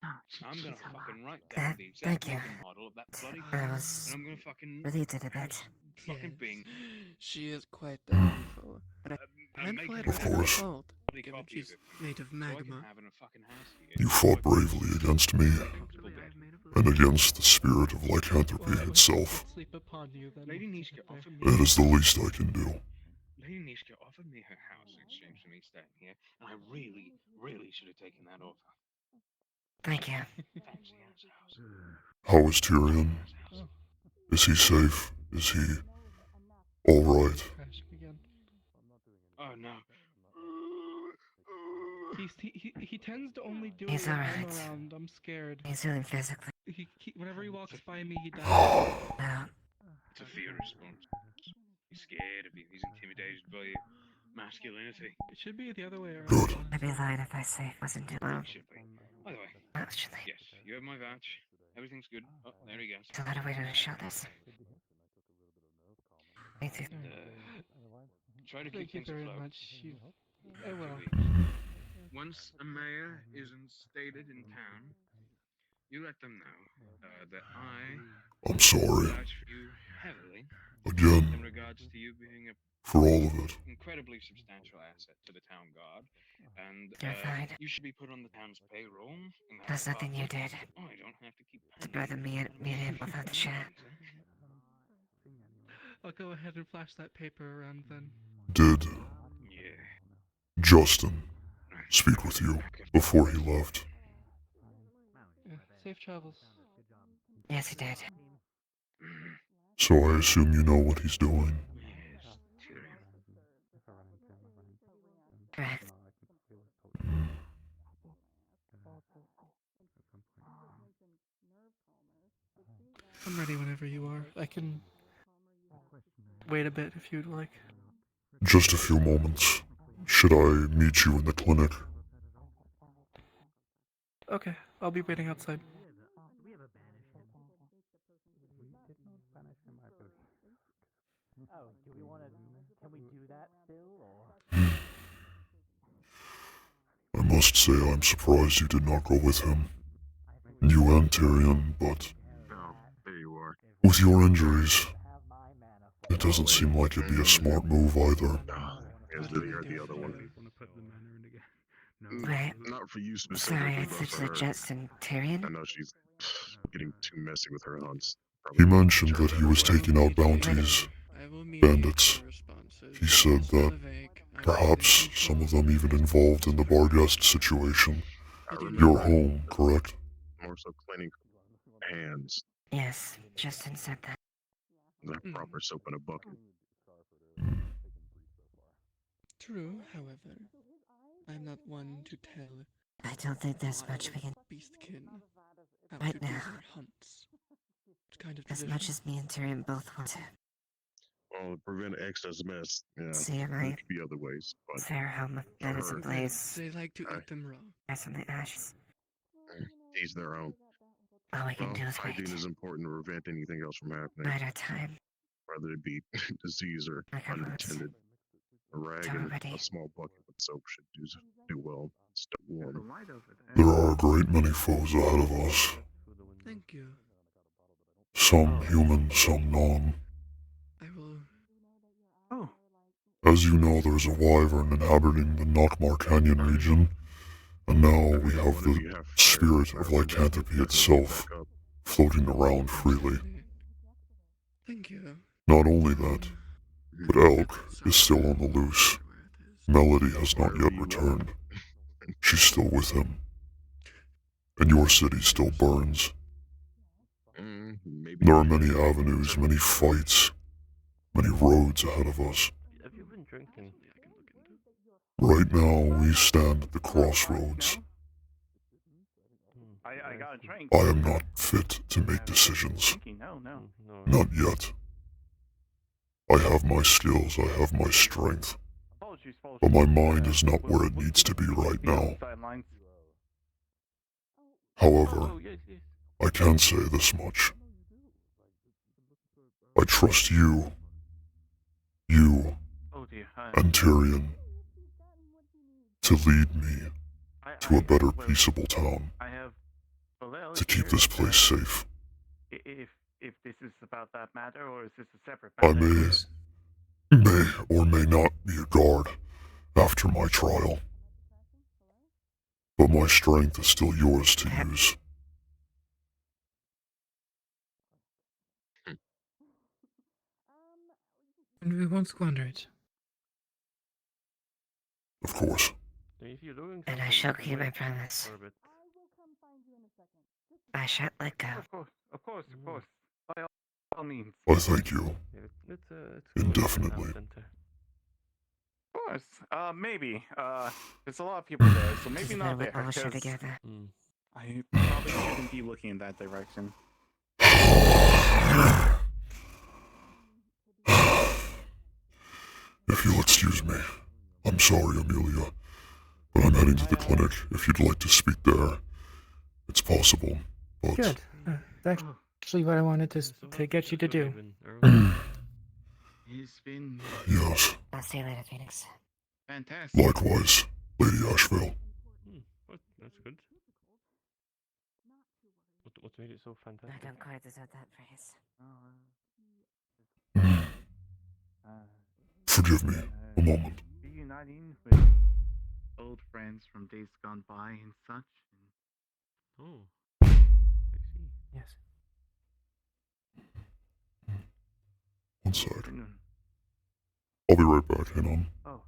No, I'm gonna she's a fucking lot. write down the Thank exact you. fucking model of that bloody I house, was and I'm gonna fucking relieved a bit. fucking being She is quite beautiful. But I'm make quite Of course. cold. bloody Given copy she's of it, made of so I can magma. have in a fucking house here. You fought bravely against me and against the spirit of lycanthropy itself. Sleep upon you, then Lady Nishka offered me. It is the least I can do. Lady Nishka offered me her house in exchange for me staying here, and I really, really should have taken that offer. Thank you. Fancy ass house. How is Tyrion? Is he safe? Is he alright? Crashing again. Oh no. He tends to only do He's it when I'm alright. around. I'm scared. He's healing physically. Whenever he walks by me, he dies. No. It's a fear response. He's scared of you. He's intimidated by your masculinity. It should be the other way around. Good. I'd be lying if I say it wasn't too long. It should be. By the way, Actually, yes, you have my vouch. Everything's good. Oh, there he goes. there's a lot of weight on his shoulders. Me too. Try to Thank keep you things very afloat. much. I will. Once a mayor is instated in town, you let them know that I I'm sorry. vouch for you heavily Again. in regards to you being a For all of it. incredibly substantial asset to the town guard, and You're fine. you should be put on the town's payroll. in that There's nothing you department. did Oh, I don't have to keep to paying bother you. me and him without the chat. I'll go ahead and flash that paper around then. Did Yeah. Justin speak with you before he left? Yeah, safe travels. Yes, he did. So I assume you know what he's doing. Yes, Tyrion. Correct. I'm ready whenever you are. I can wait a bit if you'd like. Just a few moments. Should I meet you in the clinic? Okay, I'll be waiting outside. Oh, do we want to? Can we do that still, or? I must say I'm surprised you did not go with him. You and Tyrion, but Oh, there you are. with your injuries, it doesn't seem like it'd be a smart move either. Is What can the I or do the for other one? you? Wait, Not for you sorry, specifically, it's but for her. suggesting Tyrion? I know she's getting too messy with her hunts. He Probably mentioned turn that he was around. taking out bounties, I will mediate bandits. your responses. He said Still that vague. I will perhaps some of them even involved in the Barghest situation. I Your remember home, correct? more so cleaning hands. Yes, Justin said that. That proper soap in a bucket. True, however, I'm not one to tell I don't think there's much we can beastkin how right to do now. their hunts. It's kind of As tradition. much as me and Tyrion both want to. Well, to prevent excess mess, yeah, See, there my could be other ways, but fair home that is her, ablaze. They like to eat them raw. As in the ashes. each their own. All we can Well, do is hygiene wait. is important to prevent anything else from happening. Bide our time. Whether it be disease or Like our boots. unintended. A rag We're and ready. a small bucket with soap should do well. Stay warm. There are a great many foes ahead of us. Thank you. Some human, some non. I will. Oh. As you know, there's a wyvern inhabiting the Nockmar Canyon region, and now we have the spirit of lycanthropy itself floating around freely. Thank you. Not only that, but Elk is still on the loose. Melody has not yet returned. She's still with him. And your city still burns. Maybe There are many avenues, many fights, many roads ahead of us. Have you been drinking? Right now, we stand at the crossroads. I got a drink. I am not fit to make decisions. No. Not yet. I have my skills, I have my strength. But my mind is not where it needs to be right now. However, I can say this much. I trust you, and Tyrion, to lead me to a better, peaceable town, to keep this place safe. If this is about that matter, or is this a separate I matter? may or may not be a guard after my trial. But my strength is still yours to use. And we won't squander it. Of course. And I shall keep my promise. I shan't let go. Of course. By all means. I thank you. Indefinitely. Of course. Maybe. There's a lot of people there, so maybe Doesn't not matter, there. we'll all share 'cause together. I probably shouldn't be looking in that direction. If you'll excuse me. I'm sorry, Amelia. But I'm heading to the clinic. If you'd like to speak there, it's possible. But Good. That's actually what I wanted to get you to do. It's been yes. I'll see you later, Phoenix. fantastic. Likewise, Lady Ashvale. That's good. What made it so fantastic? I don't quite deserve that praise. Forgive me. A moment. Reuniting with old friends from days gone by and such. Oh, I see. Yes. One sec. I'll be right back. Hang on. Oh.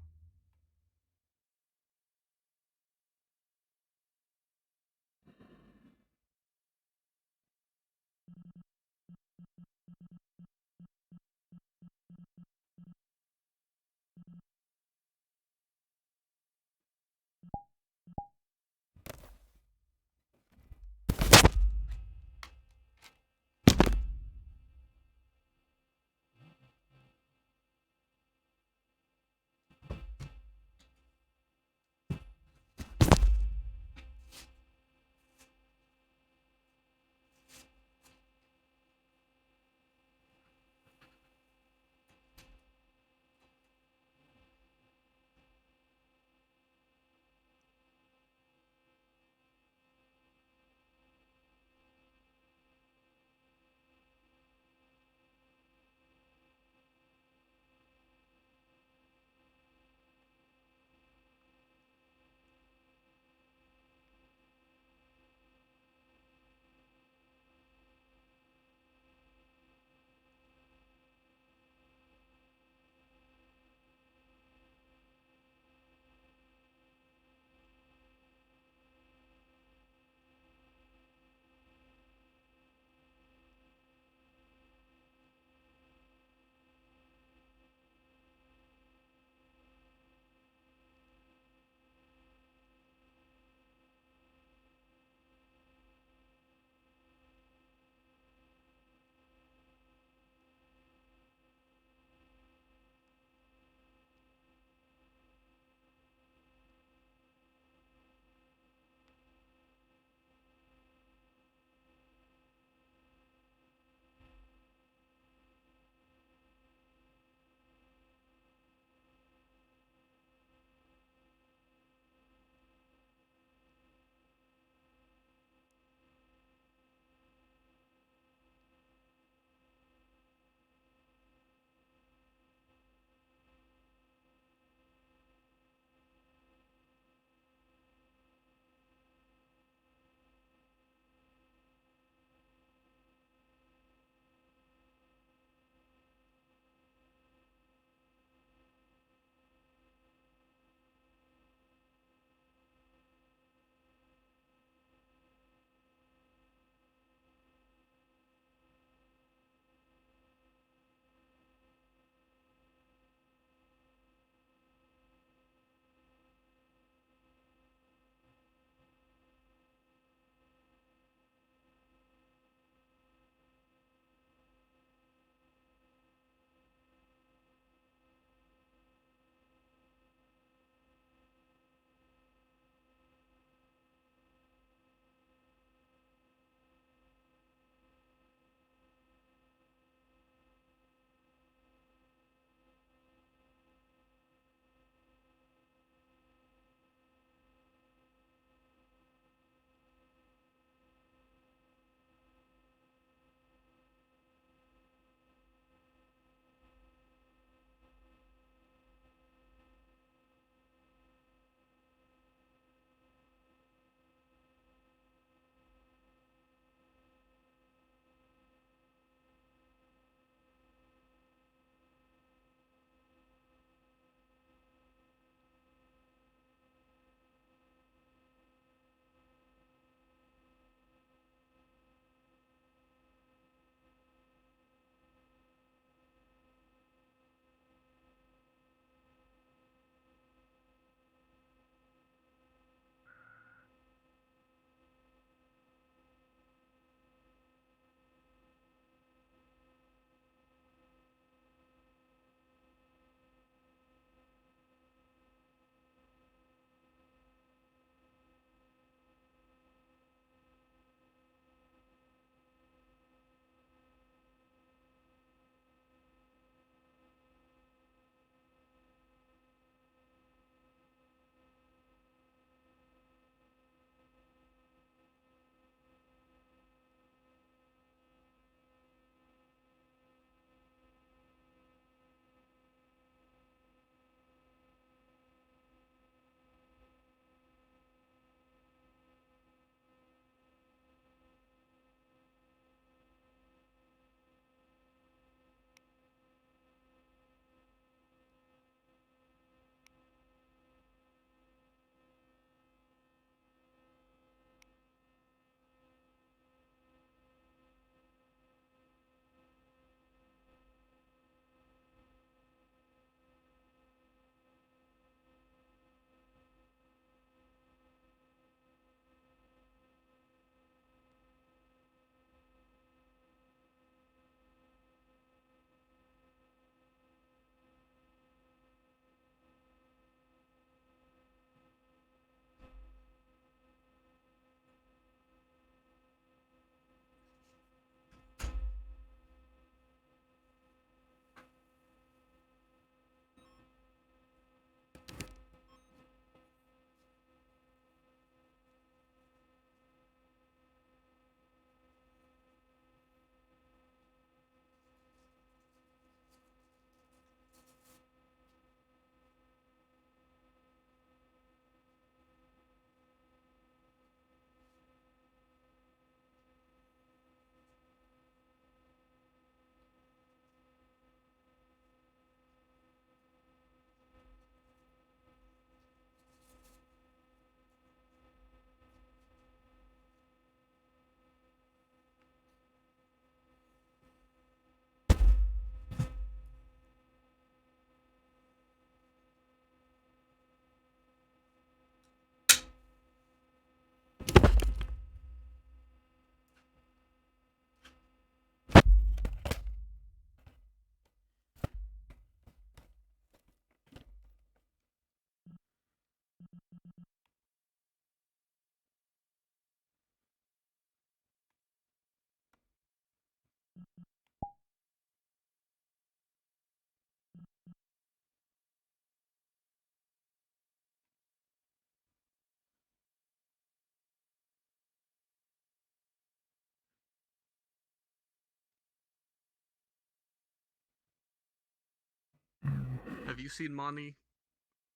Have you seen Mani?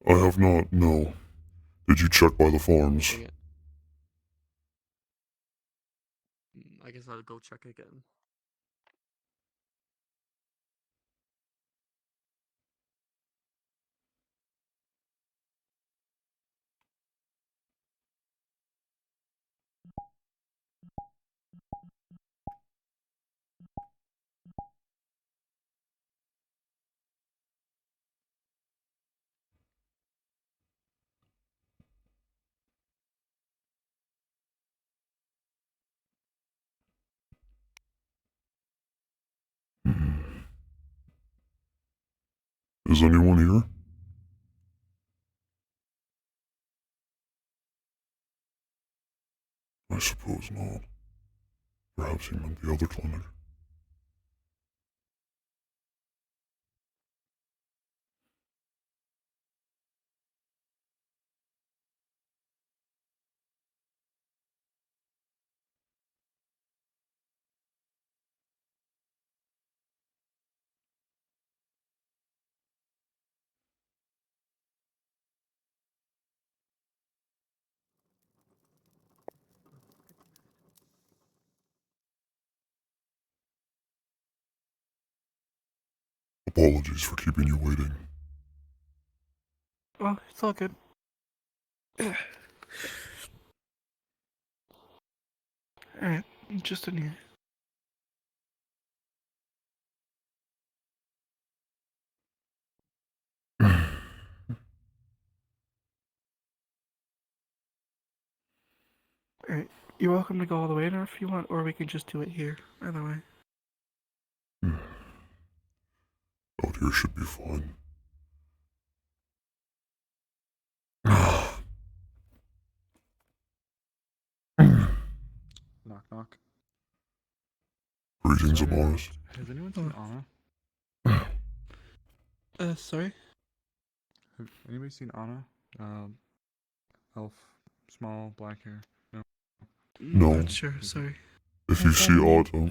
I have not, no. Did you check by the farms? Dang it. I guess I'll go check again. Is anyone here? I suppose not. Perhaps he meant the other clinic. Apologies for keeping you waiting. Oh, it's all good. Alright, just in here. Alright, you're welcome to go all the way there if you want, or we can just do it here. Either way. Out here should be fine. Knock, knock. Greetings, Sorry, Amaris. Has anyone seen Anna? Sorry? Have anybody seen Anna? Elf, small, black hair. No. No. Not sure, sorry. If you see Otto,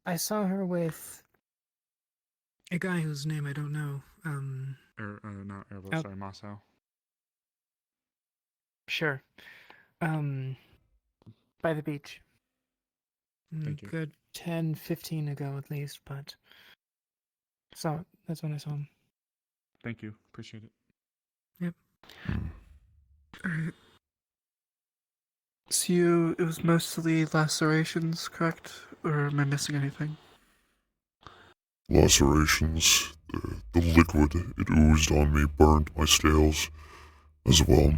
I saw her with a guy whose name I don't know. Not Erbo, Oh. sorry, Masao. Sure. By the beach. Thank you. Good 10, 15 ago at least, but that's when I saw him. Thank you, appreciate it. Yep. Alright. So it was mostly lacerations, correct? Or am I missing anything? lacerations, the liquid it oozed on me burned my scales as well.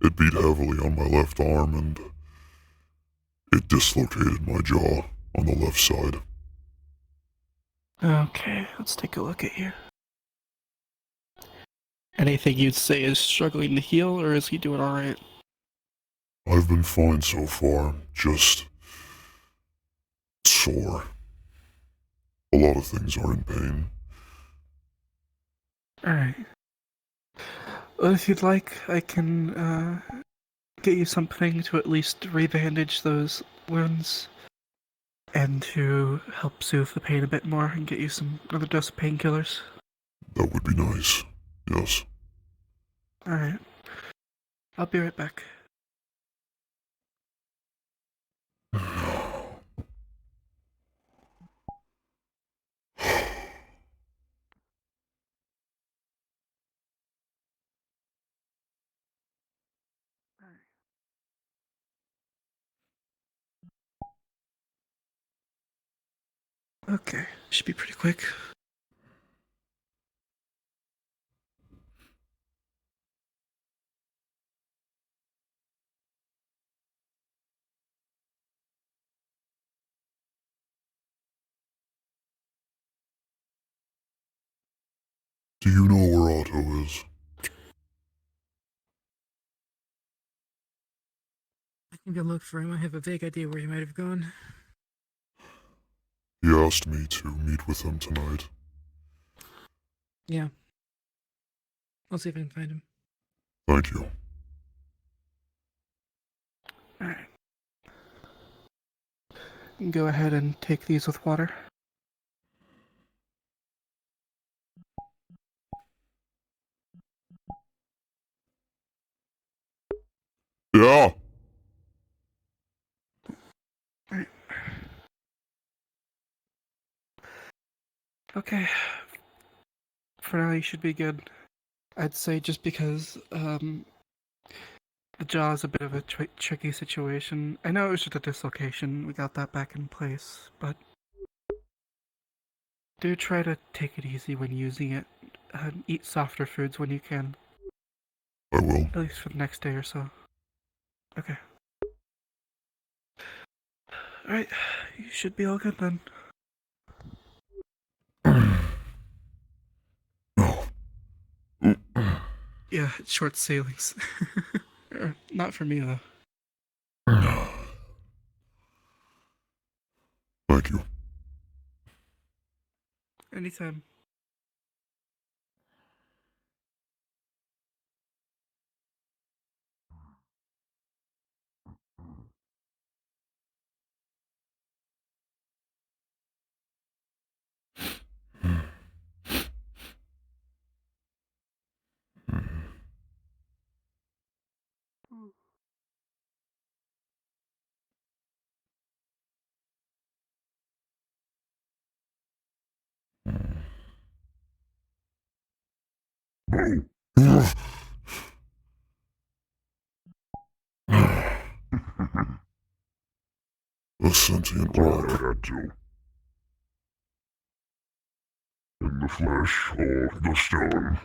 It beat heavily on my left arm and it dislocated my jaw on the left side. Okay, let's take a look at you. Anything you'd say is struggling to heal, or is he doing alright? I've been fine so far, just sore. A lot of things are in pain. Alright. Well, if you'd like, I can get you something to at least rebandage those wounds and to help soothe the pain a bit more and get you another dose of painkillers. That would be nice, yes. Alright. I'll be right back. Okay, should be pretty quick. Do you know where Otto is? I can go look for him. I have a vague idea where he might have gone. He asked me to meet with him tonight. Yeah. I'll see if I can find him. Thank you. Alright. Go ahead and take these with water. Yeah. Okay. For now, you should be good. I'd say just because the jaw is a bit of a tricky situation. I know it was just a dislocation. We got that back in place, but do try to take it easy when using it. Eat softer foods when you can. I will. At least for the next day or so. Okay. Alright, you should be all good then. Yeah, short sailings. Not for me, though. Thank you. Anytime. A sentient rock. In the flesh or the stone.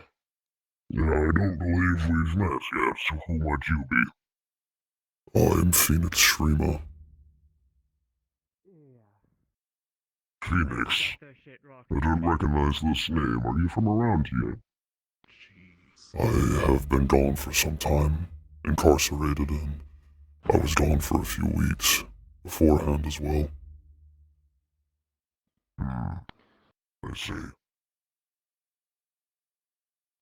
Yeah, I don't believe we've met yet, so who might you be? I'm Phoenix Shrima. Phoenix? I don't recognize this name. Are you from around here? I have been gone for some time, incarcerated, and I was gone for a few weeks, beforehand as well. I see.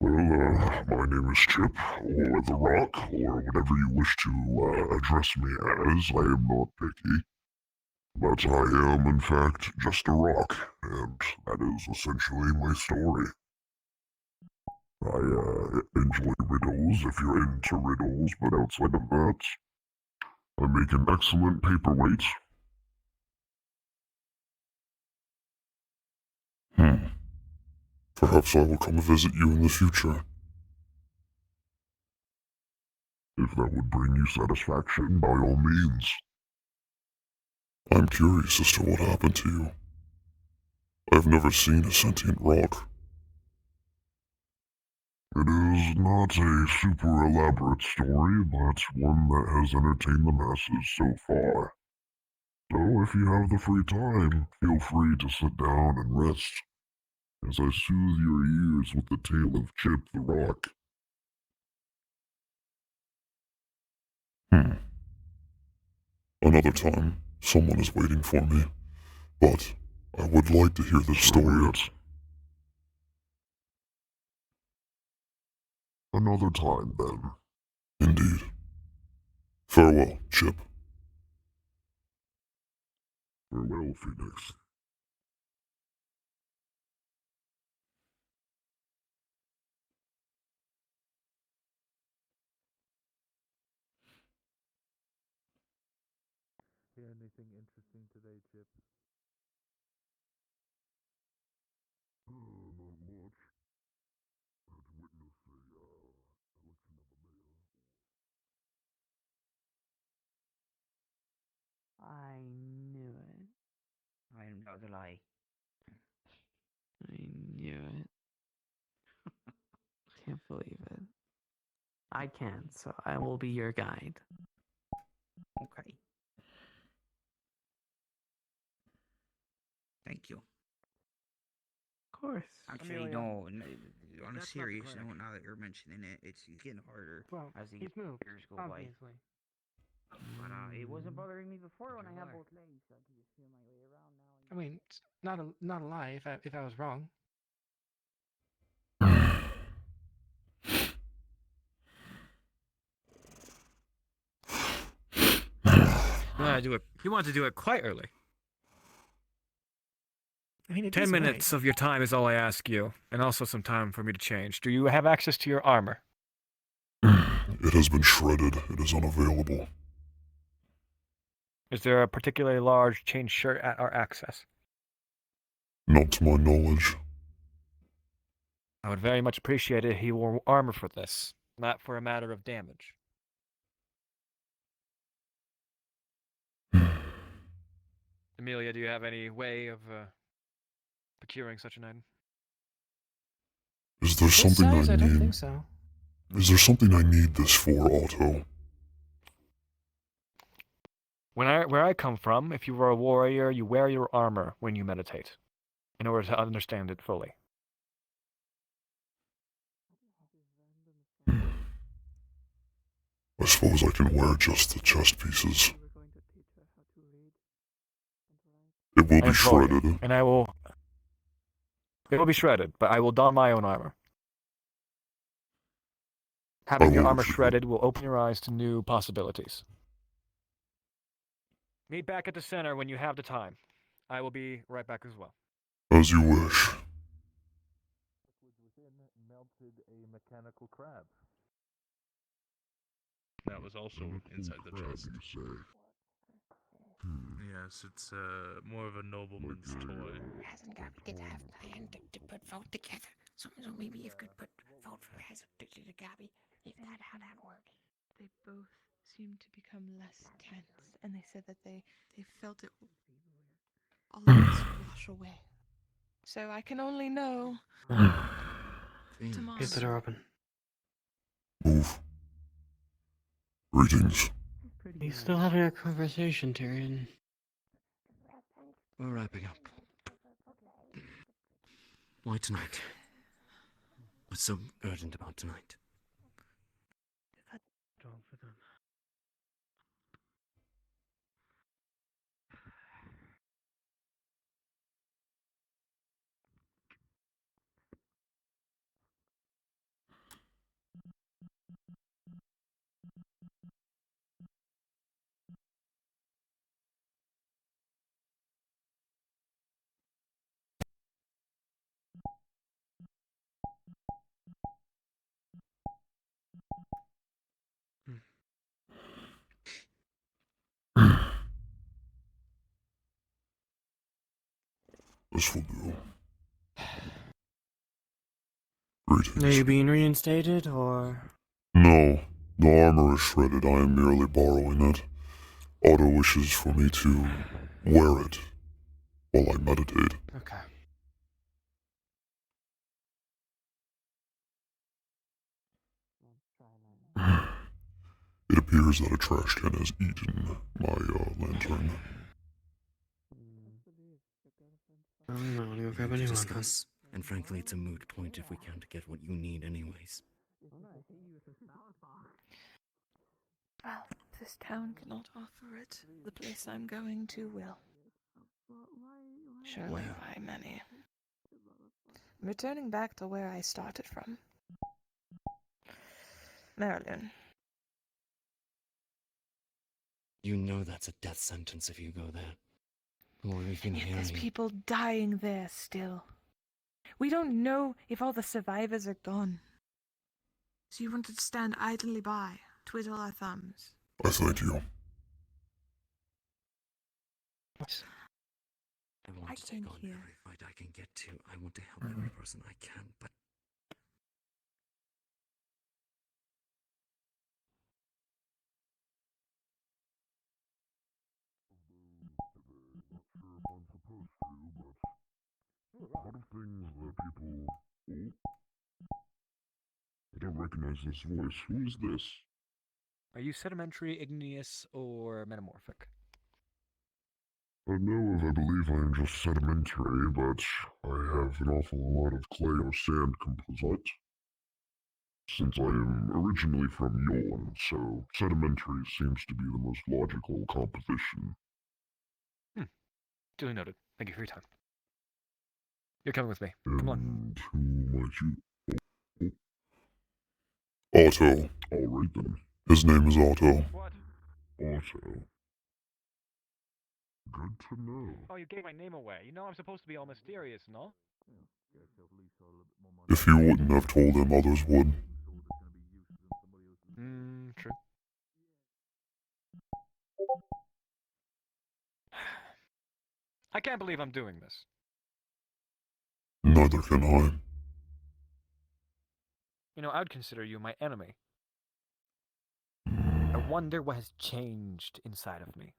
Well, my name is Chip, or The Rock, or whatever you wish to address me as. I am not picky. But I am, in fact, just a rock, and that is essentially my story. I enjoy riddles if you're into riddles, but outside of that, I make an excellent paperweight. Perhaps I will come visit you in the future. If that would bring you satisfaction, by all means. I'm curious as to what happened to you. I've never seen a sentient rock. It is not a super elaborate story, but one that has entertained the masses so far. So if you have the free time, feel free to sit down and rest, as I soothe your ears with the tale of Chip the Rock. Another time, someone is waiting for me, but I would like to hear this story. Another time, then. Indeed. Farewell, Chip. Farewell, Phoenix. Yeah, anything interesting today, Chip? Not much. I had to witness a election of a mayor. I knew it. I am not the lie. I knew it. Can't believe it. I can, so I will be your guide. Okay. Thank you. Of course. Actually, Amelia. no, on a That's not the serious clinic. note, now that you're mentioning it, it's getting harder Well, as the he's moved, years go by. obviously. But it wasn't bothering me before when I had both legs, so I could just feel my way around now. I mean, it's not a lie if I was wrong. You want to do it quite early. I mean, it 10 is minutes right. of your time is all I ask you, and also some time for me to change. Do you have access to your armor? It has been shredded. It is unavailable. Is there a particularly large chain shirt at our access? Not to my knowledge. I would very much appreciate it if he wore armor for this, not for a matter of damage. Amelia, do you have any way of procuring such an item? Is there This something size, I I don't need? think so. Is there something I need this for, Otto? Where I come from, if you were a warrior, you wear your armor when you meditate, in order to understand it fully. I suppose I can wear just the chest pieces. It will I be implore you, shredded. and I will. It will be shredded, but I will don my own armor. Having your armor shredded will open your eyes to new possibilities. Meet back at the center when you have the time. I will be right back as well. As you wish. Melted a mechanical crab. That was also inside the chest. Yes, it's more of a nobleman's toy. Hasn't got to have time to put vote together. So maybe you could put vote for Hazard to Gabi. If how that work. They both seemed to become less tense, and they said that they felt it all of this wash away. So I can only know tomorrow. Get the door open. Move. Greetings. You still having a conversation, Tyrion? We're wrapping up. Why tonight? What's so urgent about tonight? This will do. Are you being reinstated, or...? No, the armor is shredded. I am merely borrowing it. Otto wishes for me to wear it while I meditate. Okay. It appears that a trash can has eaten my lantern. Oh no, you'll grab a new one. Discuss. And frankly, it's a moot point if we can't get what you need anyways. Well, this town cannot offer it. The place I'm going to will. Surely Where? by many. I'm returning back to where I started from. Marilyn. You know that's a death sentence if you go there. Or we've been Yet hearing. there's people dying there still. We don't know if all the survivors are gone. So you wanted to stand idly by, twiddle our thumbs. I thank you. I want to take on every fight I can get to. I want to help every person I can, but A lot of things that people... Oh. I don't recognize this voice. Who is this? Are you sedimentary, igneous, or metamorphic? No, I believe I am just sedimentary, but I have an awful lot of clay or sand composite. Since I am originally from Yorn, so sedimentary seems to be the most logical composition. Duly noted. Thank you for your time. You're coming with me. Come on. Who might you... Oh. Otto. Alright then. His name is Otto. What? Otto. Good to know. Oh, you gave my name away. You know I'm supposed to be all mysterious, no? If you wouldn't have told him, others would. I can't believe I'm doing this. Neither can I. You know, I'd consider you my enemy. I wonder what has changed inside of me.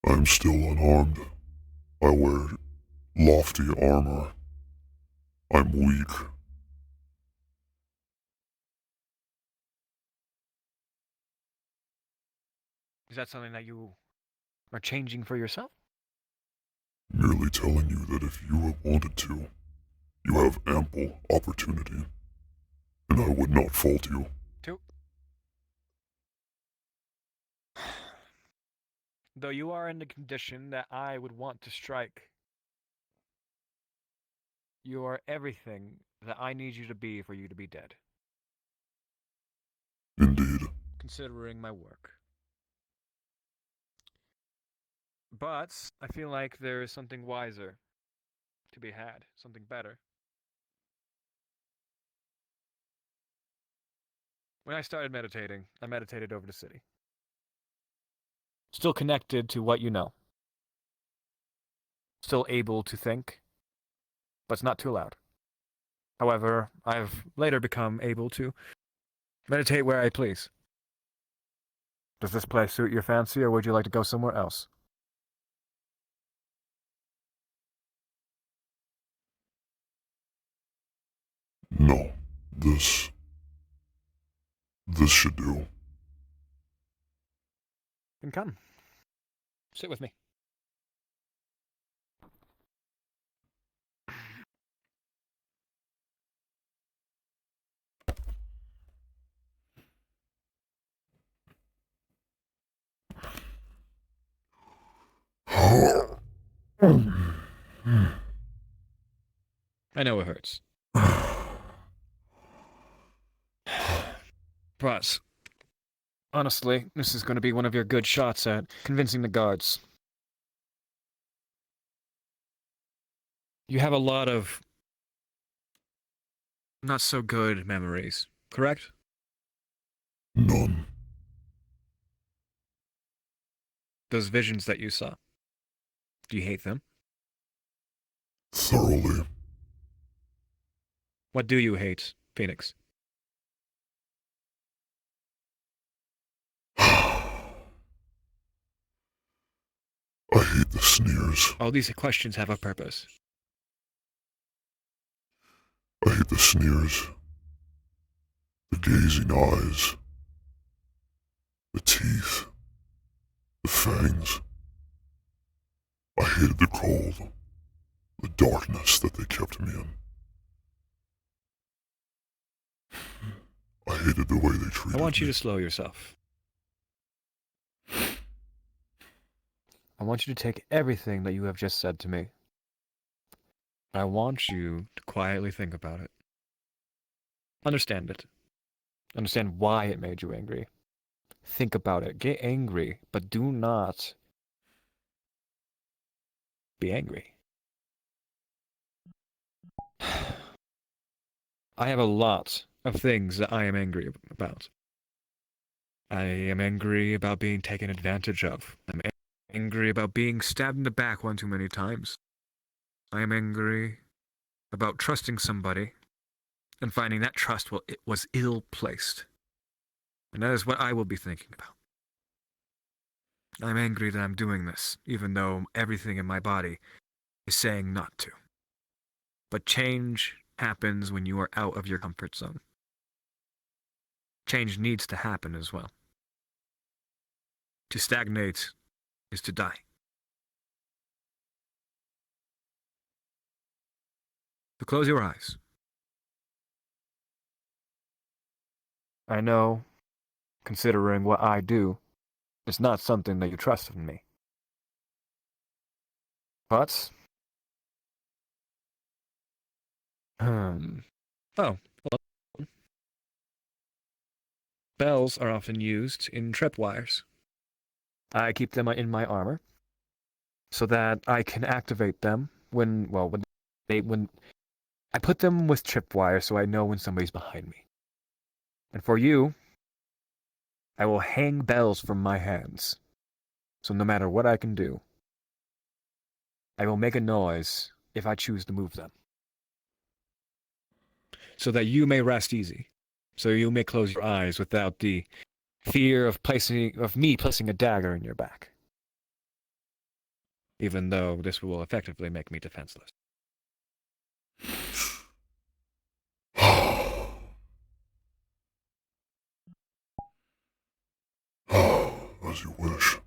I'm still unarmed. I wear lofty armor. I'm weak. Is that something that you are changing for yourself? Merely telling you that if you have wanted to, you have ample opportunity, and I would not fault you. Though you are in the condition that I would want to strike. You are everything that I need you to be for you to be dead. Indeed. Considering my work. But I feel like there is something wiser to be had, something better. When I started meditating, I meditated over the city. Still connected to what you know. Still able to think, but it's not too loud. However, I've later become able to meditate where I please. Does this place suit your fancy, or would you like to go somewhere else? No, this should do. Then come. Sit with me. I know it hurts. But, honestly, this is going to be one of your good shots at convincing the guards. You have a lot of not so good memories, correct? None. Those visions that you saw. Do you hate them? Thoroughly. What do you hate, Phoenix? I hate the sneers. All these questions have a purpose. I hate the sneers. The gazing eyes. The teeth. The fangs. I hated the cold. The darkness that they kept me in. I hated the way they treated I want you me. to slow yourself. I want you to take everything that you have just said to me. I want you to quietly think about it. Understand it. Understand why it made you angry. Think about it. Get angry, but do not be angry. I have a lot of things that I am angry about. I am angry about being taken advantage of. I'm angry about being stabbed in the back one too many times. I am angry about trusting somebody and finding that trust was ill-placed. And that is what I will be thinking about. I'm angry that I'm doing this, even though everything in my body is saying not to. But change happens when you are out of your comfort zone. Change needs to happen as well. To stagnate is to die. So close your eyes. I know, considering what I do, it's not something that you trust in me. But... Oh, well. Bells are often used in tripwires. I keep them in my armor, so that I can activate them when I put them with tripwire so I know when somebody's behind me. And for you, I will hang bells from my hands. So no matter what I can do, I will make a noise if I choose to move them. So that you may rest easy. So you may close your eyes without the fear of me placing a dagger in your back. Even though this will effectively make me defenseless. As you wish.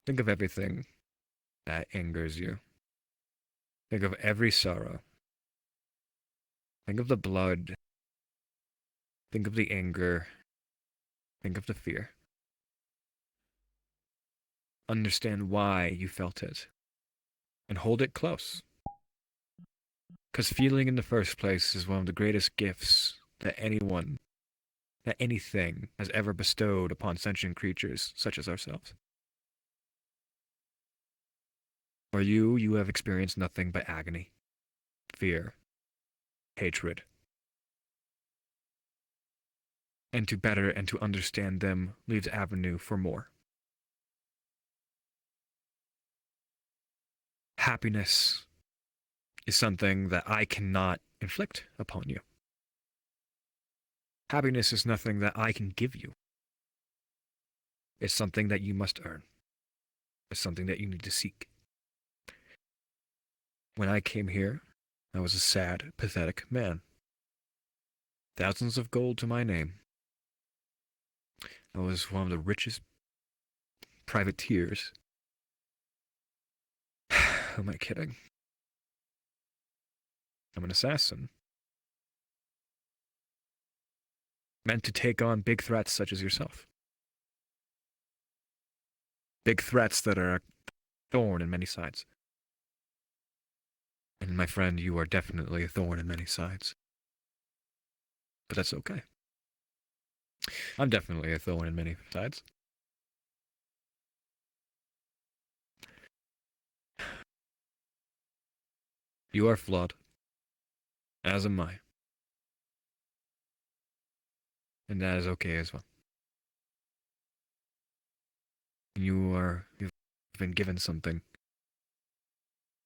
Think of everything that angers you. Think of every sorrow. Think of the blood. Think of the anger. Think of the fear. Understand why you felt it. And hold it close. Because feeling in the first place is one of the greatest gifts that anything has ever bestowed upon sentient creatures such as ourselves. For you have experienced nothing but agony, fear, hatred. And to better and to understand them leaves avenue for more. Happiness is something that I cannot inflict upon you. Happiness is nothing that I can give you. It's something that you must earn. It's something that you need to seek. When I came here, I was a sad, pathetic man. Thousands of gold to my name. I was one of the richest privateers. Who am I kidding? I'm an assassin. Meant to take on big threats such as yourself. Big threats that are a thorn in many sides. And my friend, you are definitely a thorn in many sides. But that's okay. I'm definitely a thorn in many sides. You are flawed. As am I. And that is okay as well. You've been given something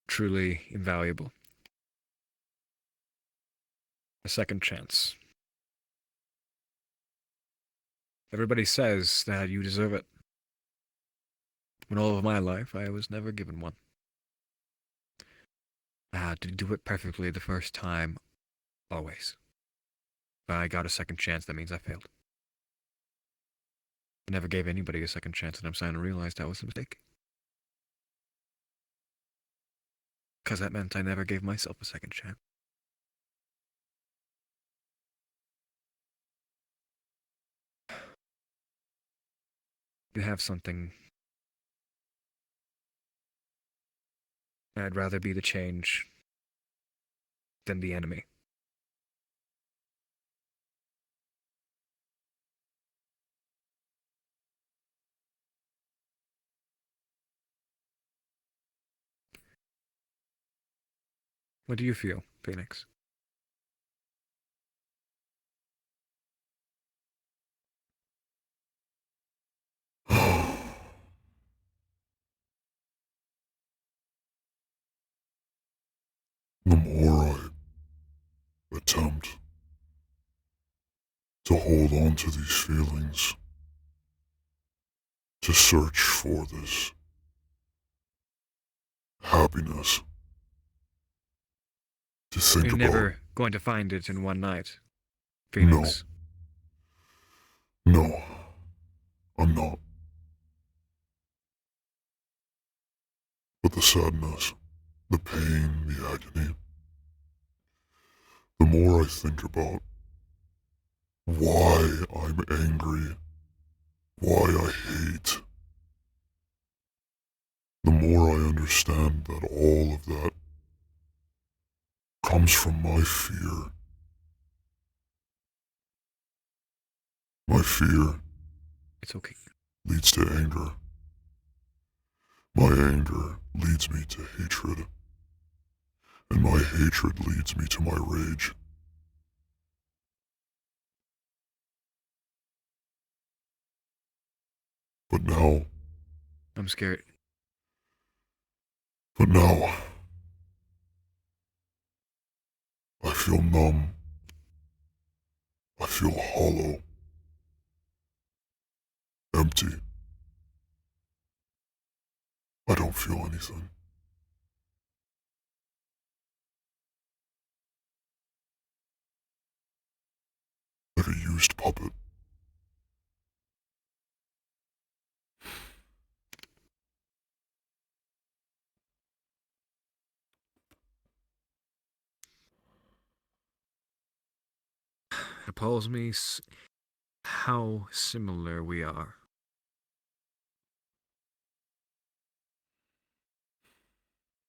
truly invaluable. A second chance. Everybody says that you deserve it. In all of my life, I was never given one. I had to do it perfectly the first time, always. If I got a second chance, that means I failed. I never gave anybody a second chance, and I'm starting to realize that was a mistake. Because that meant I never gave myself a second chance. You have something. I'd rather be the change than the enemy. What do you feel, Phoenix? The more I attempt to hold on to these feelings, to search for this happiness, to think You're about... never going to find it in one night, Phoenix. No, I'm not. But the sadness, the pain, the agony, the more I think about why I'm angry, why I hate, the more I understand that all of that comes from my fear. My fear It's okay. leads to anger. My anger leads me to hatred. And my hatred leads me to my rage. But now, I'm scared. but now, I feel numb. I feel hollow. Empty. I don't feel anything. Like a used puppet. It appalls me how similar we are.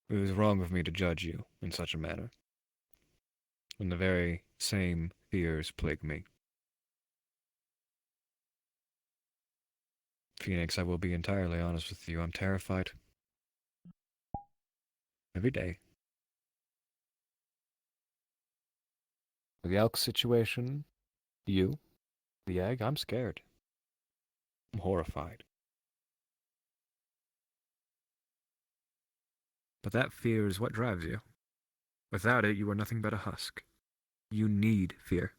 It was wrong of me to judge you in such a manner, when the very same fears plague me. Phoenix, I will be entirely honest with you. I'm terrified. Every day. The elk situation, you, the egg, I'm scared. I'm horrified. But that fear is what drives you. Without it, you are nothing but a husk. You need fear.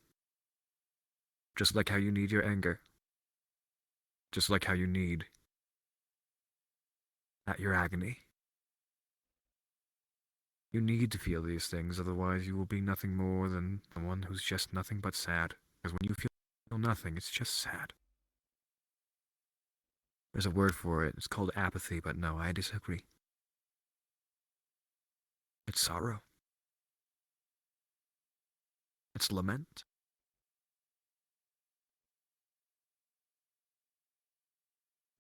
Just like how you need your anger. Just like how you need your agony. You need to feel these things, otherwise you will be nothing more than the one who's just nothing but sad. Because when you feel nothing, it's just sad. There's a word for it. It's called apathy, but no, I disagree. It's sorrow. It's lament.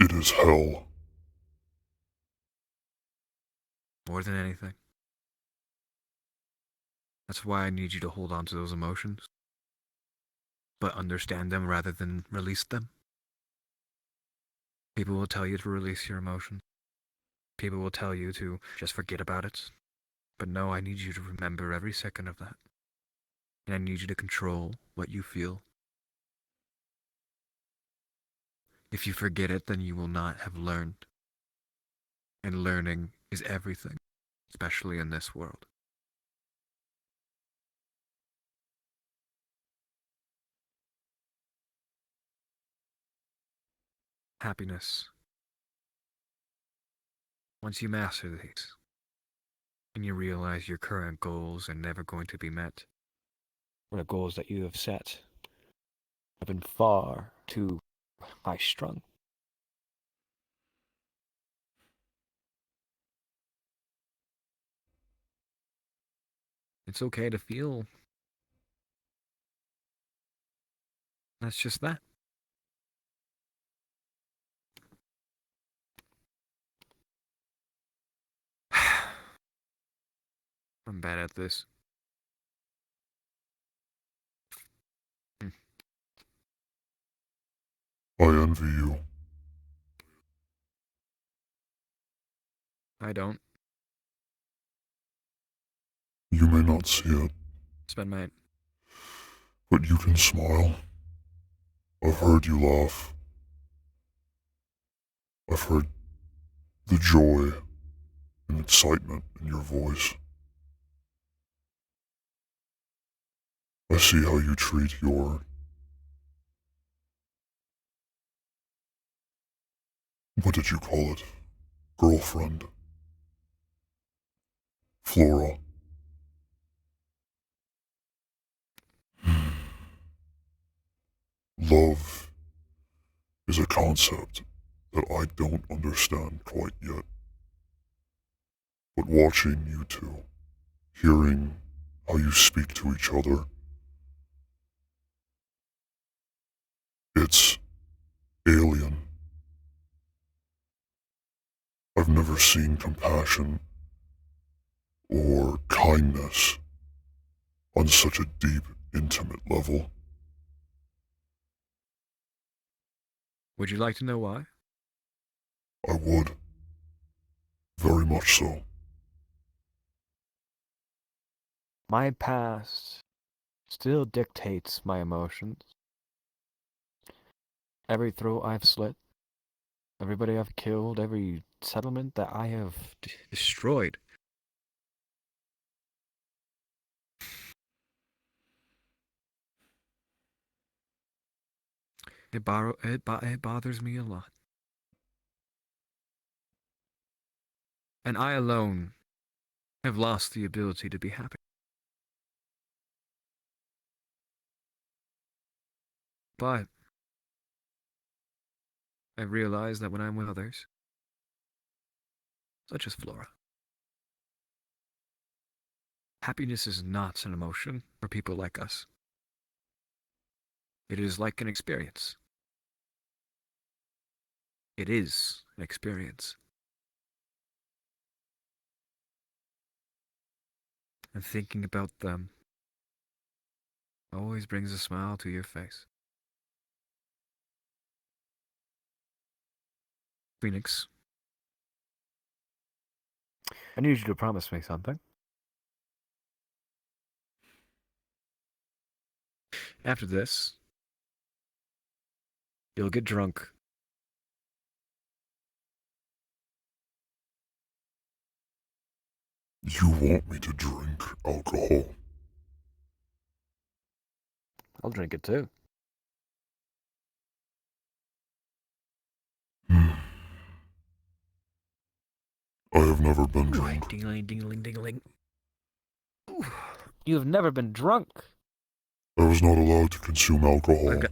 It is hell. More than anything. That's why I need you to hold on to those emotions. But understand them rather than release them. People will tell you to release your emotions. People will tell you to just forget about it. But no, I need you to remember every second of that. And I need you to control what you feel. If you forget it, then you will not have learned. And learning is everything, especially in this world. Happiness. Once you master these, and you realize your current goals are never going to be met, or the goals that you have set have been far too high-strung. It's okay to feel. That's just that. I'm bad at this. I envy you. I don't. You may not see it, Spend my... but you can smile. I've heard you laugh. I've heard the joy and excitement in your voice. I see how you treat your... What did you call it? Girlfriend. Flora. Love is a concept that I don't understand quite yet. But watching you two, hearing how you speak to each other, it's alien. I've never seen compassion or kindness on such a deep, intimate level. Would you like to know why? I would. Very much so. My past still dictates my emotions. Every throat I've slit, Everybody I've killed, every settlement that I have destroyed. It bothers me a lot. And I alone have lost the ability to be happy. But I realize that when I'm with others, such as Flora, happiness is not an emotion for people like us. It is like an experience. It is an experience. And thinking about them always brings a smile to your face. Phoenix, I need you to promise me something. After this, you'll get drunk. You want me to drink alcohol? I'll drink it too. I have never been drunk. Ding-a-ling, ding-a-ling, ding-a-ling. You have never been drunk. I was not allowed to consume alcohol.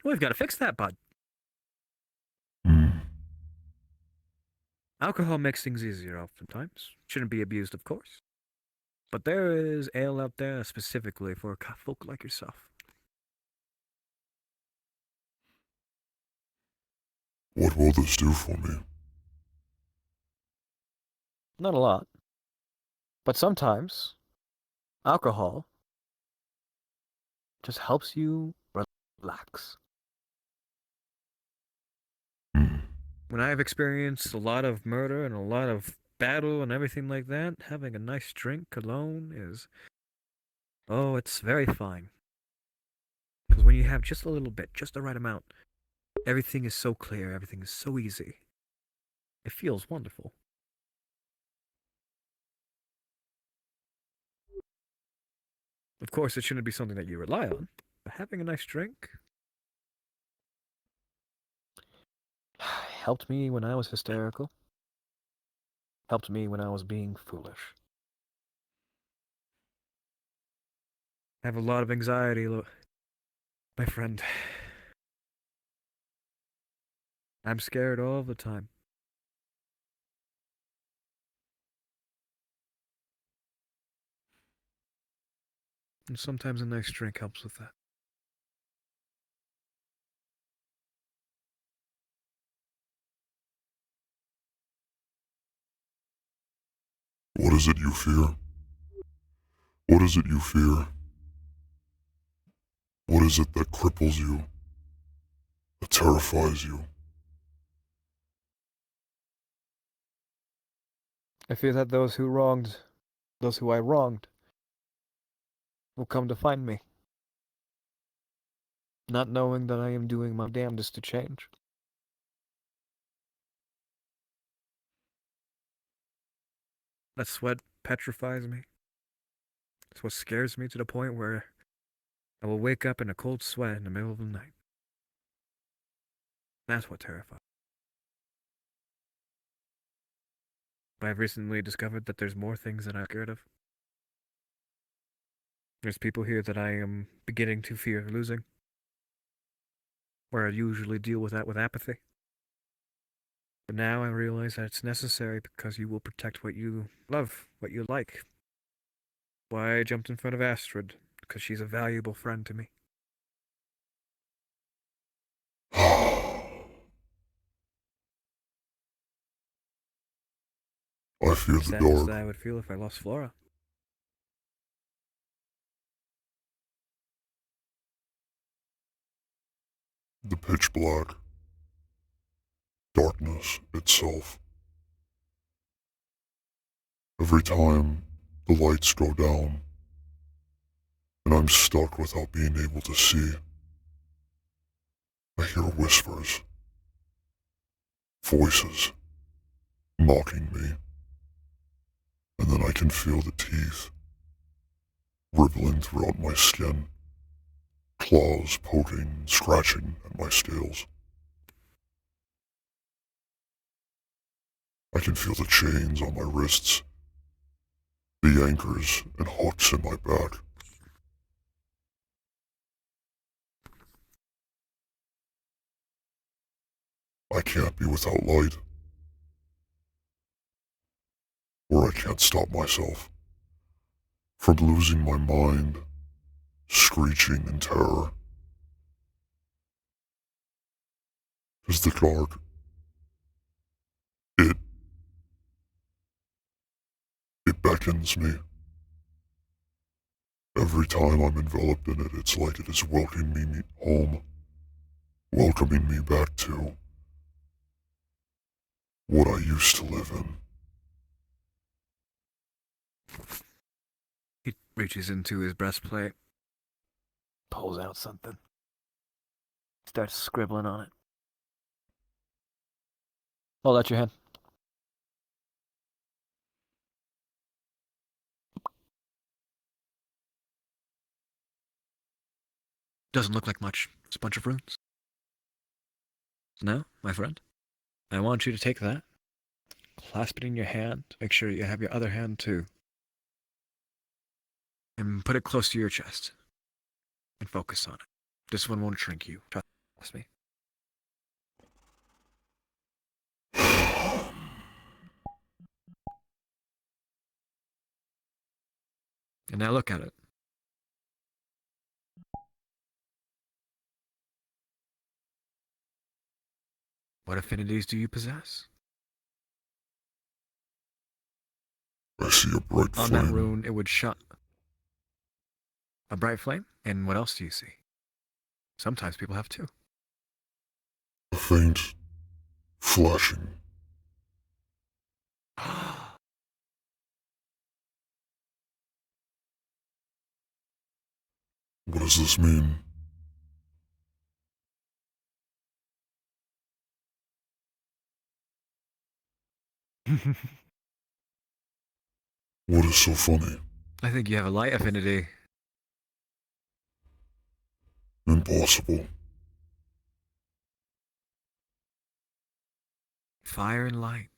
We've got to fix that, bud. Alcohol makes things easier oftentimes. Shouldn't be abused, of course. But there is ale out there specifically for folk like yourself. What will this do for me? Not a lot. But sometimes, alcohol just helps you relax. When I've experienced a lot of murder and a lot of battle and everything like that, having a nice drink alone is... oh, it's very fine. Because when you have just a little bit, just the right amount, everything is so clear, everything is so easy. It feels wonderful. Of course, it shouldn't be something that you rely on, but having a nice drink helped me when I was hysterical. Helped me when I was being foolish. I have a lot of anxiety, my friend. I'm scared all the time. And sometimes a nice drink helps with that. What is it you fear? What is it you fear? What is it that cripples you? That terrifies you? I fear that those who I wronged, will come to find me, not knowing that I am doing my damnedest to change. That's what petrifies me. It's what scares me to the point where I will wake up in a cold sweat in the middle of the night. That's what terrifies me. But I've recently discovered that there's more things that I'm scared of. There's people here that I am beginning to fear losing, where I usually deal with that with apathy. But now I realize that it's necessary because you will protect what you love, what you like. Why I jumped in front of Astrid, because she's a valuable friend to me. I fear the As dark. I would feel if I lost Flora. The pitch black. Darkness itself. Every time the lights go down, and I'm stuck without being able to see, I hear whispers, voices, mocking me, and then I can feel the teeth rippling throughout my skin, claws poking, scratching at my scales. I can feel the chains on my wrists, the anchors and hooks in my back. I can't be without light, or I can't stop myself from losing my mind, screeching in terror. 'Cause the dark, it beckons me. Every time I'm enveloped in it, it's like it is welcoming me home, welcoming me back to what I used to live in. He reaches into his breastplate, pulls out something, starts scribbling on it. Hold out your hand. Doesn't look like much. It's a bunch of runes. Now, my friend, I want you to take that, clasp it in your hand, make sure you have your other hand too, and put it close to your chest, and focus on it. This one won't shrink you, trust me. And now look at it. What affinities do you possess? I see a bright On flame. that rune, it would shut. A bright flame? And what else do you see? Sometimes people have two. A faint flashing. What does this mean? What is so funny? I think you have a light affinity. Impossible. Fire and light.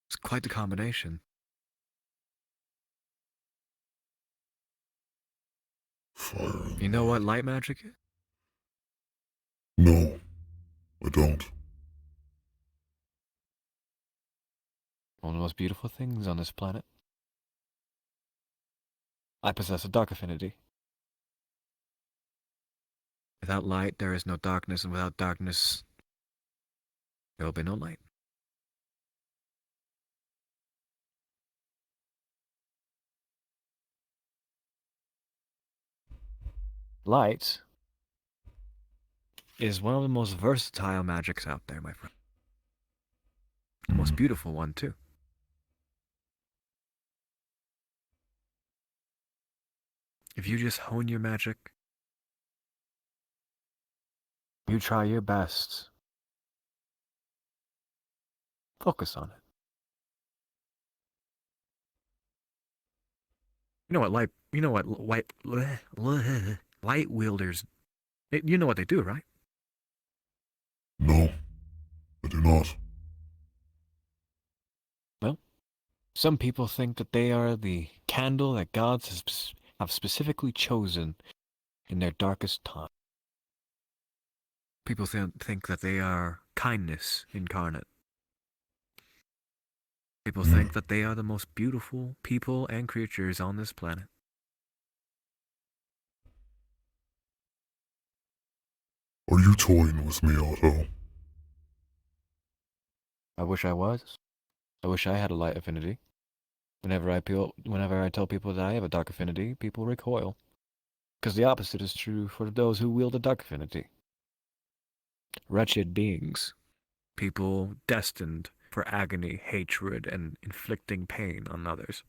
It's quite the combination. Fire and You know what light magic is? No, I don't. One of the most beautiful things on this planet. I possess a dark affinity. Without light, there is no darkness, and without darkness, there will be no light. Light is one of the most versatile magics out there, my friend. The most beautiful one, too. If you just hone your magic, you try your best, focus on it. You know what light wielders, you know what they do, right? No, I do not. Well, some people think that they are the candle that gods have specifically chosen in their darkest time. People think that they are kindness incarnate. People think that they are the most beautiful people and creatures on this planet. Are you toying with me, Otto? I wish I was. I wish I had a light affinity. Whenever I tell people that I have a dark affinity, people recoil. Because the opposite is true for those who wield a dark affinity. Wretched beings. People destined for agony, hatred, and inflicting pain on others.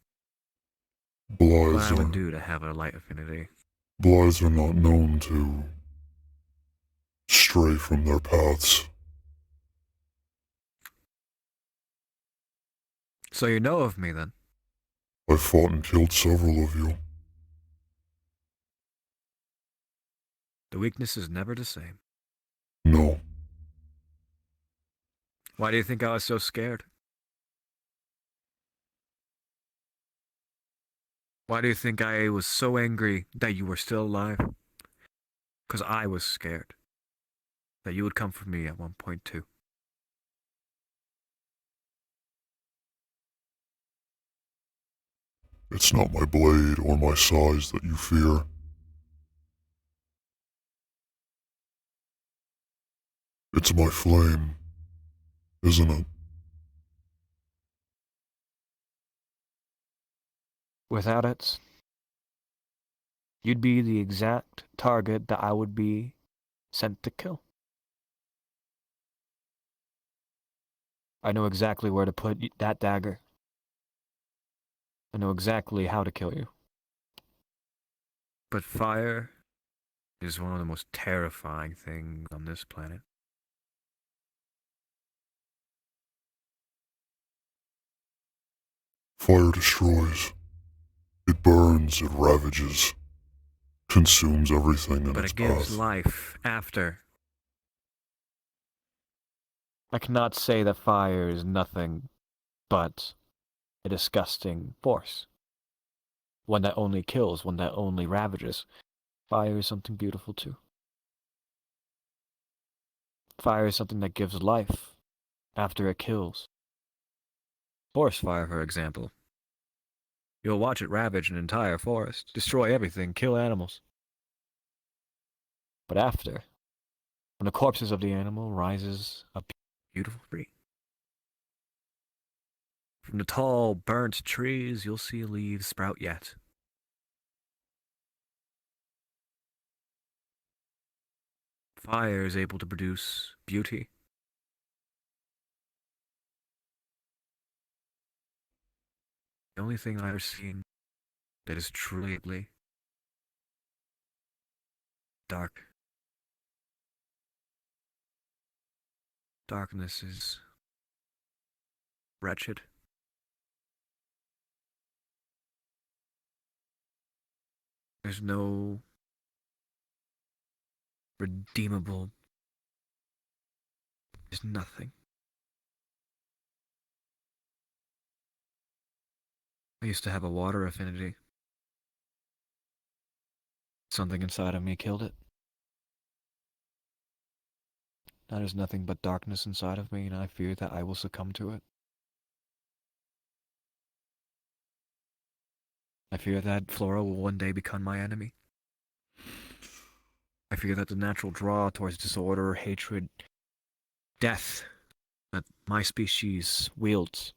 What I would do to have a light affinity. Blythes are not known to stray from their paths. So you know of me then? I fought and killed several of you. The weakness is never the same. No. Why do you think I was so scared? Why do you think I was so angry that you were still alive? Because I was scared that you would come for me at one point too. It's not my blade or my size that you fear. It's my flame, isn't it? Without it, you'd be the exact target that I would be sent to kill. I know exactly where to put that dagger. I know exactly how to kill you. But fire is one of the most terrifying things on this planet. Fire destroys. It burns, it ravages, consumes everything in But its it gives path. life after. I cannot say that fire is nothing but a disgusting force. One that only kills, one that only ravages. Fire is something beautiful too. Fire is something that gives life after it kills. Forest fire, for example. You'll watch it ravage an entire forest, destroy everything, kill animals. But after, when the corpses of the animal rises a beautiful tree. From the tall, burnt trees, you'll see leaves sprout yet. Fire is able to produce beauty. The only thing I've ever seen that is truly ugly, dark. Darkness is wretched. There's no redeemable. There's nothing. I used to have a water affinity. Something inside of me killed it. Now there's nothing but darkness inside of me, and I fear that I will succumb to it. I fear that Flora will one day become my enemy. I fear that the natural draw towards disorder, hatred, death that my species wields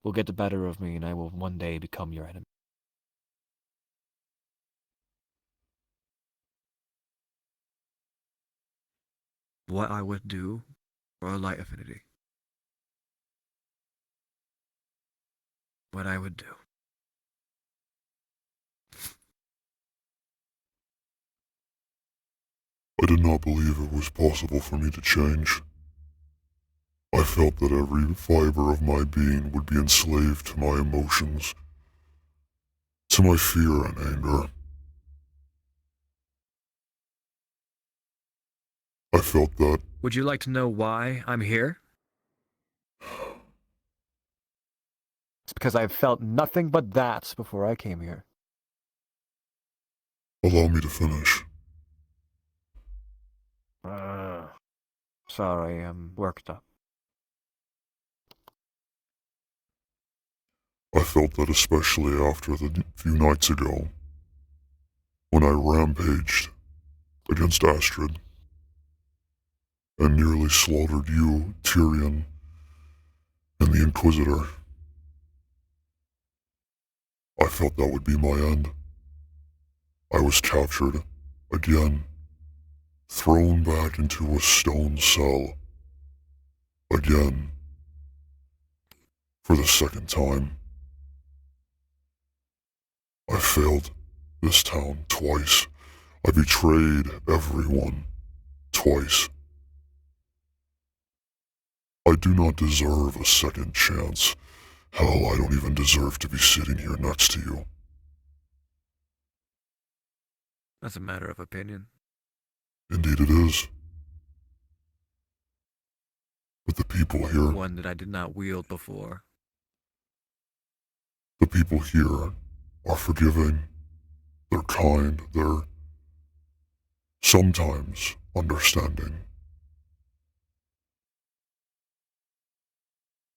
will get the better of me, and I will one day become your enemy. What I would do for a light affinity. What I would do. I did not believe it was possible for me to change. I felt that every fiber of my being would be enslaved to my emotions, to my fear and anger. I felt that. Would you like to know why I'm here? It's because I've felt nothing but that before I came here. Allow me to finish. Sorry, I'm worked up. I felt that especially after the few nights ago, when I rampaged against Astrid and nearly slaughtered you, Tyrion, and the Inquisitor. I felt that would be my end. I was captured again, thrown back into a stone cell again, for the second time. I failed this town twice. I betrayed everyone. twice. I do not deserve a second chance. Hell, I don't even deserve to be sitting here next to you. That's a matter of opinion. Indeed it is. But the people here, One that I did not wield before. the people here are forgiving. They're kind. They're sometimes understanding.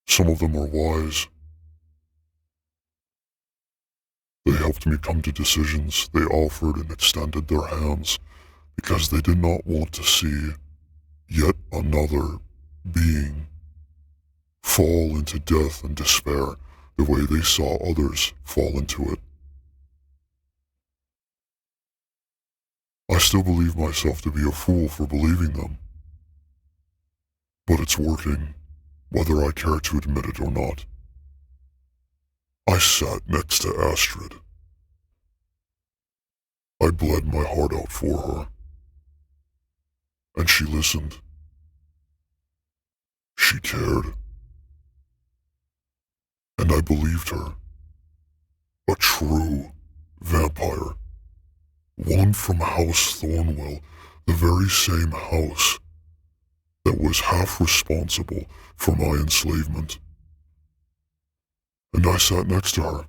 Some of them are wise. They helped me come to decisions. They offered and extended their hands because they did not want to see yet another being fall into death and despair the way they saw others fall into it. I still believe myself to be a fool for believing them. But it's working, whether I care to admit it or not. I sat next to Astrid. I bled my heart out for her. And she listened. She cared. And I believed her. A true vampire. One from House Thornwell, the very same house that was half responsible for my enslavement. And I sat next to her.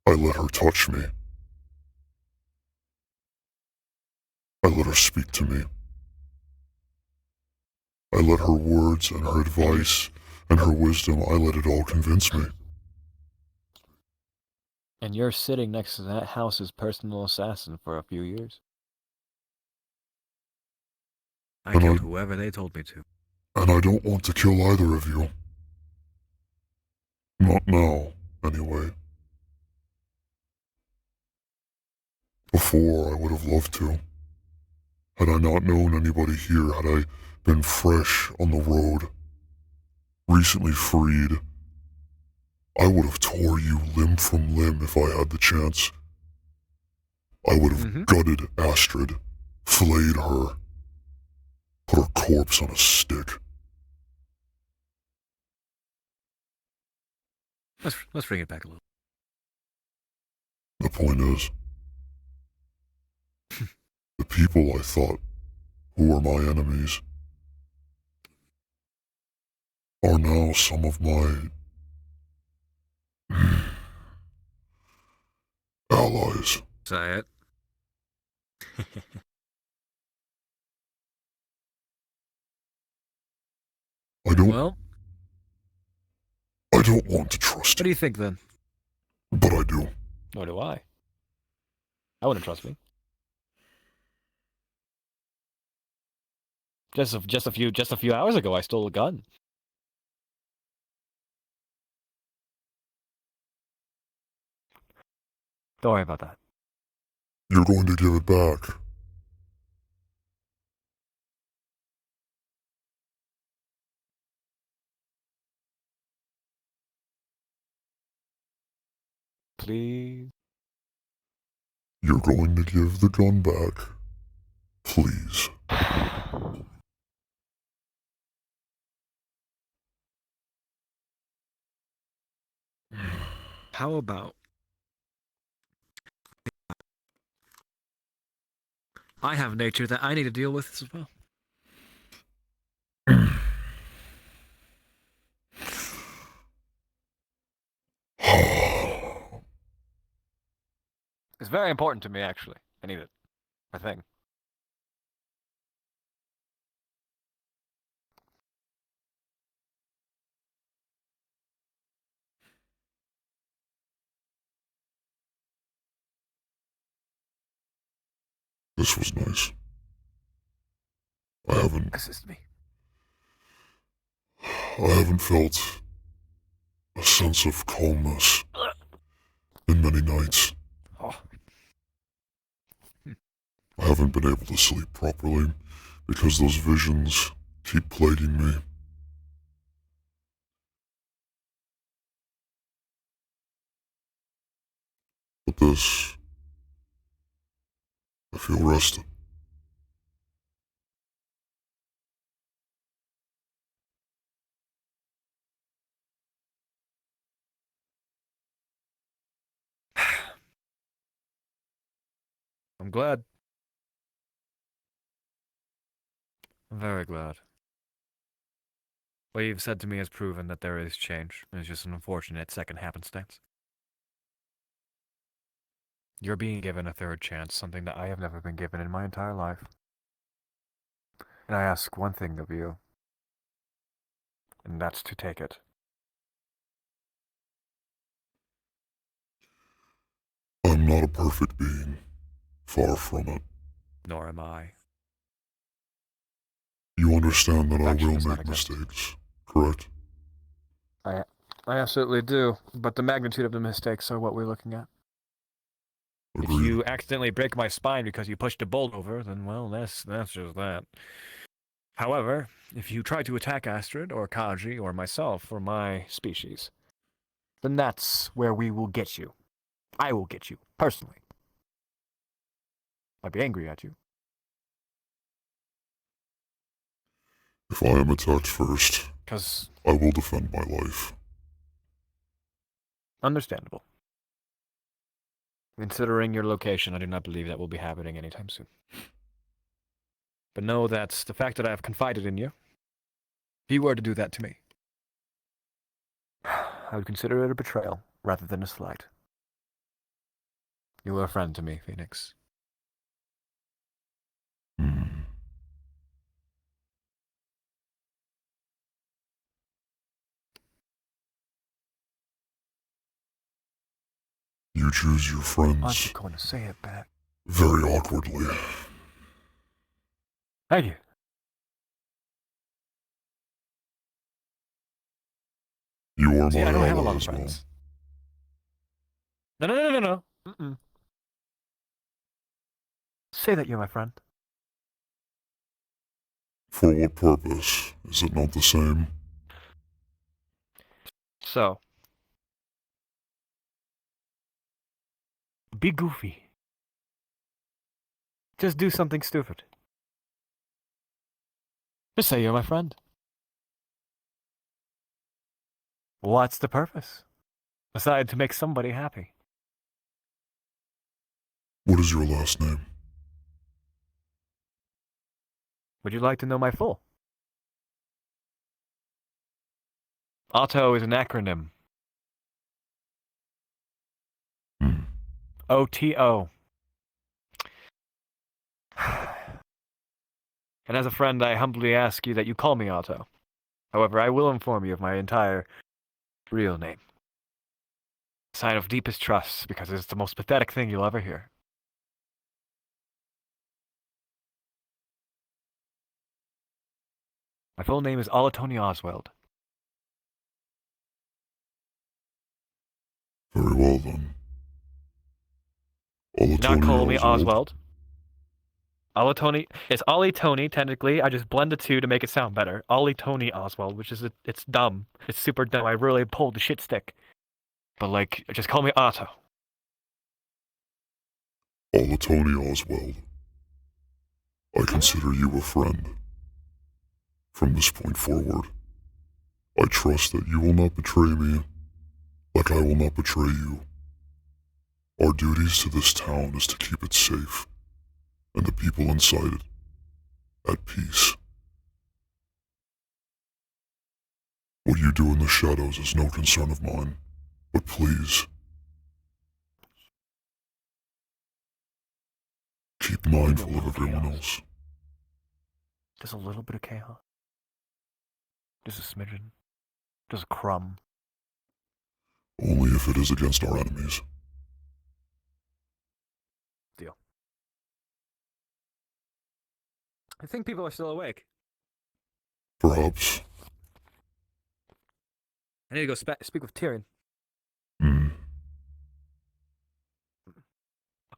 I let her touch me. I let her speak to me. I let her words and her advice and her wisdom, I let it all convince me. And you're sitting next to that house's personal assassin for a few years. I And killed whoever they told me to. And I don't want to kill either of you. Not now, anyway. Before, I would have loved to. Had I not known anybody here, had I been fresh on the road, recently freed, I would have tore you limb from limb if I had the chance. I would have gutted Astrid, flayed her, put her corpse on a stick. Let's bring it back a little. The point is, the people I thought who were my enemies are now some of my allies. Say it. I don't want to trust What do you think then? But I do. Nor do I. I wouldn't trust me. Just a few hours ago, I stole a gun. Don't worry about that. You're going to give it back. Please. You're going to give the gun back. Please. How about I have nature that I need to deal with as well. It's very important to me, actually. I need it. I think. This was nice. I haven't... Assist me. I haven't felt a sense of calmness in many nights. Oh. I haven't been able to sleep properly because those visions keep plaguing me. But this... I feel rested. I'm glad. I'm very glad. What you've said to me has proven that there is change. It's just an unfortunate second happenstance. You're being given a third chance, something that I have never been given in my entire life. And I ask one thing of you, and that's to take it. I'm not a perfect being. Far from it. Nor am I. You understand that I Perfection will does not make exist. mistakes, correct? I absolutely do, but the magnitude of the mistakes are what we're looking at. If Agreed. you accidentally break my spine because you pushed a bolt over, then well, that's just that. However, if you try to attack Astrid or Kaji or myself or my species, then that's where we will get you. I will get you, personally. I'd be angry at you. If I am attacked first, 'Cause I will defend my life. understandable. Considering your location, I do not believe that will be happening anytime soon. But know that the fact that I have confided in you, if you were to do that to me, I would consider it a betrayal rather than a slight. You are a friend to me, Phoenix. You choose your Aren't friends you going to say it back? very awkwardly. Thank you. You are See, my I don't have a ally lot of as well. friends. No. Mm-mm. Say that you're my friend. For what purpose? Is it not the same? So, be goofy. Just do something stupid. Just say you're my friend. What's the purpose? Aside to make somebody happy. What is your last name? Would you like to know my full? Otto is an acronym. OTO. And as a friend, I humbly ask you that you call me Otto. However, I will inform you of my entire real name. Sign of deepest trust, because it's the most pathetic thing you'll ever hear. My full name is Olatoni Oswald. Very well then. Do not call me Olatoni Oswald. Olatoni. It's Ollie Tony, technically. I just blend the two to make it sound better. Ollie Tony Oswald, which is, it's dumb. It's super dumb. I really pulled the shit stick. But, like, just call me Otto. Olatoni Oswald. I consider you a friend. From this point forward, I trust that you will not betray me, like I will not betray you. Our duties to this town is to keep it safe, and the people inside it at peace. What you do in the shadows is no concern of mine, but please, keep mindful of everyone else. Just a little bit of chaos. Just a smidgen. Just a crumb. Only if it is against our enemies. Deal. I think people are still awake. Perhaps. I need to go speak with Tyrion.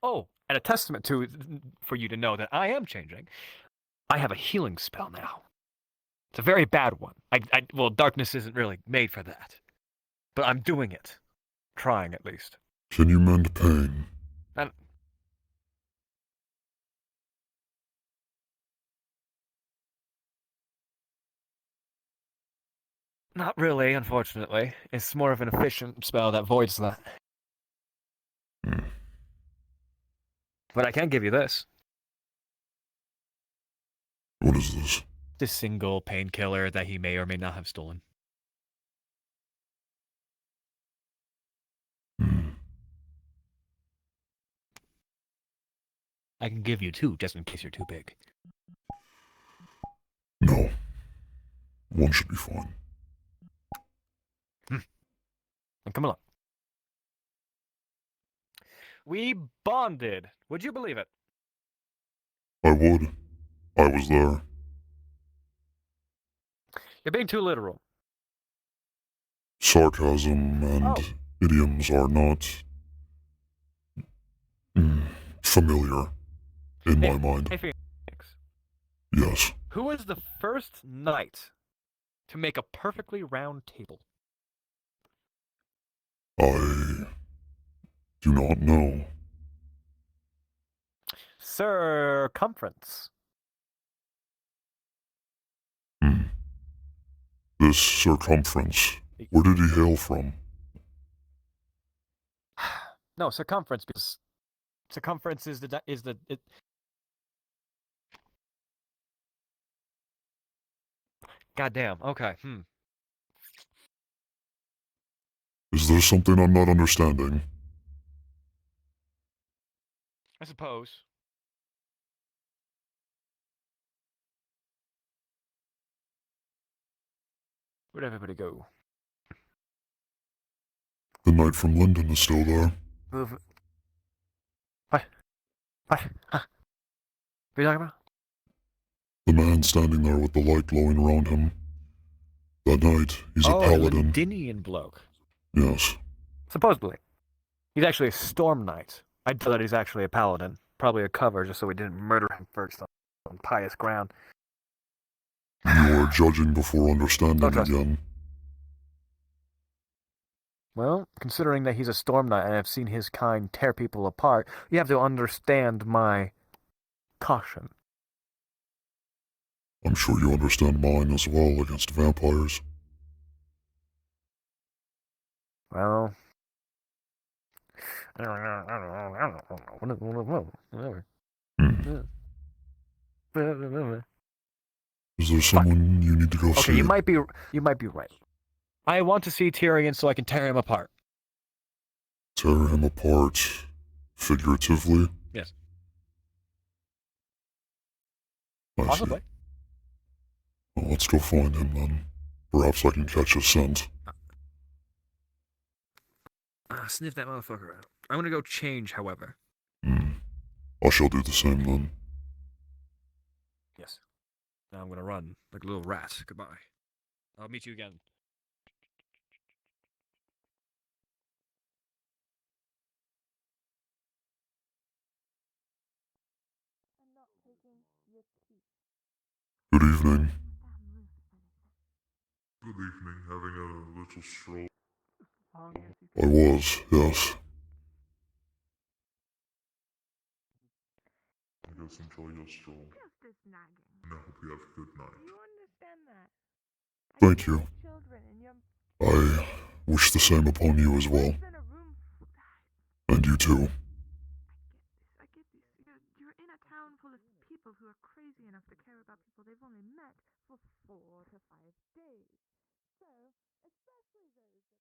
Oh, and a testament for you to know that I am changing. I have a healing spell now. It's a very bad one. Well, darkness isn't really made for that. But I'm doing it. Trying, at least. Can you mend pain? Not really, unfortunately. It's more of an efficient spell that voids that. But I can give you this. What is this? This single painkiller that he may or may not have stolen. I can give you two, just in case you're too big. No. One should be fine. And come along. We bonded. Would you believe it? I would. I was there. You're being too literal. Sarcasm and idioms are not familiar in my mind. Hey, Phoenix. Yes. Who was the first knight to make a perfectly round table? I do not know. Circumference. This circumference, where did he hail from? No, circumference, because circumference is the. Goddamn. Okay. Is there something I'm not understanding? I suppose. Where'd everybody go? The knight from London is still there. Move. What? What? Huh? What are you talking about? The man standing there with the light glowing around him. That knight, he's a paladin. The Londinian bloke. Yes. Supposedly. He's actually a storm knight. I doubt that he's actually a paladin. Probably a cover, just so we didn't murder him first on pious ground. You are judging before understanding again. Well, considering that he's a storm knight and I've seen his kind tear people apart, you have to understand my caution. I'm sure you understand mine as well against vampires. Well, I don't know. Whatever. Is there someone you need to go see? Okay, you might be right. I want to see Tyrion so I can tear him apart. Tear him apart figuratively? Yes. I Possibly. see. Well, let's go find him then. Perhaps I can catch a scent. Sniff that motherfucker out. I'm gonna go change, however. I shall do the same then. Yes. Now I'm gonna run like a little rat. Goodbye. I'll meet you again. Good evening. Good evening. Having a little stroll. I was, yes. I guess enjoy your stroll. And I hope you have a good night. You understand that? Thank you. Children and you're I wish the same upon you as well. And you too. I get this. You're in a town full of people who are crazy enough to care about people they've only met for 4 to 5 days. So, especially those that have...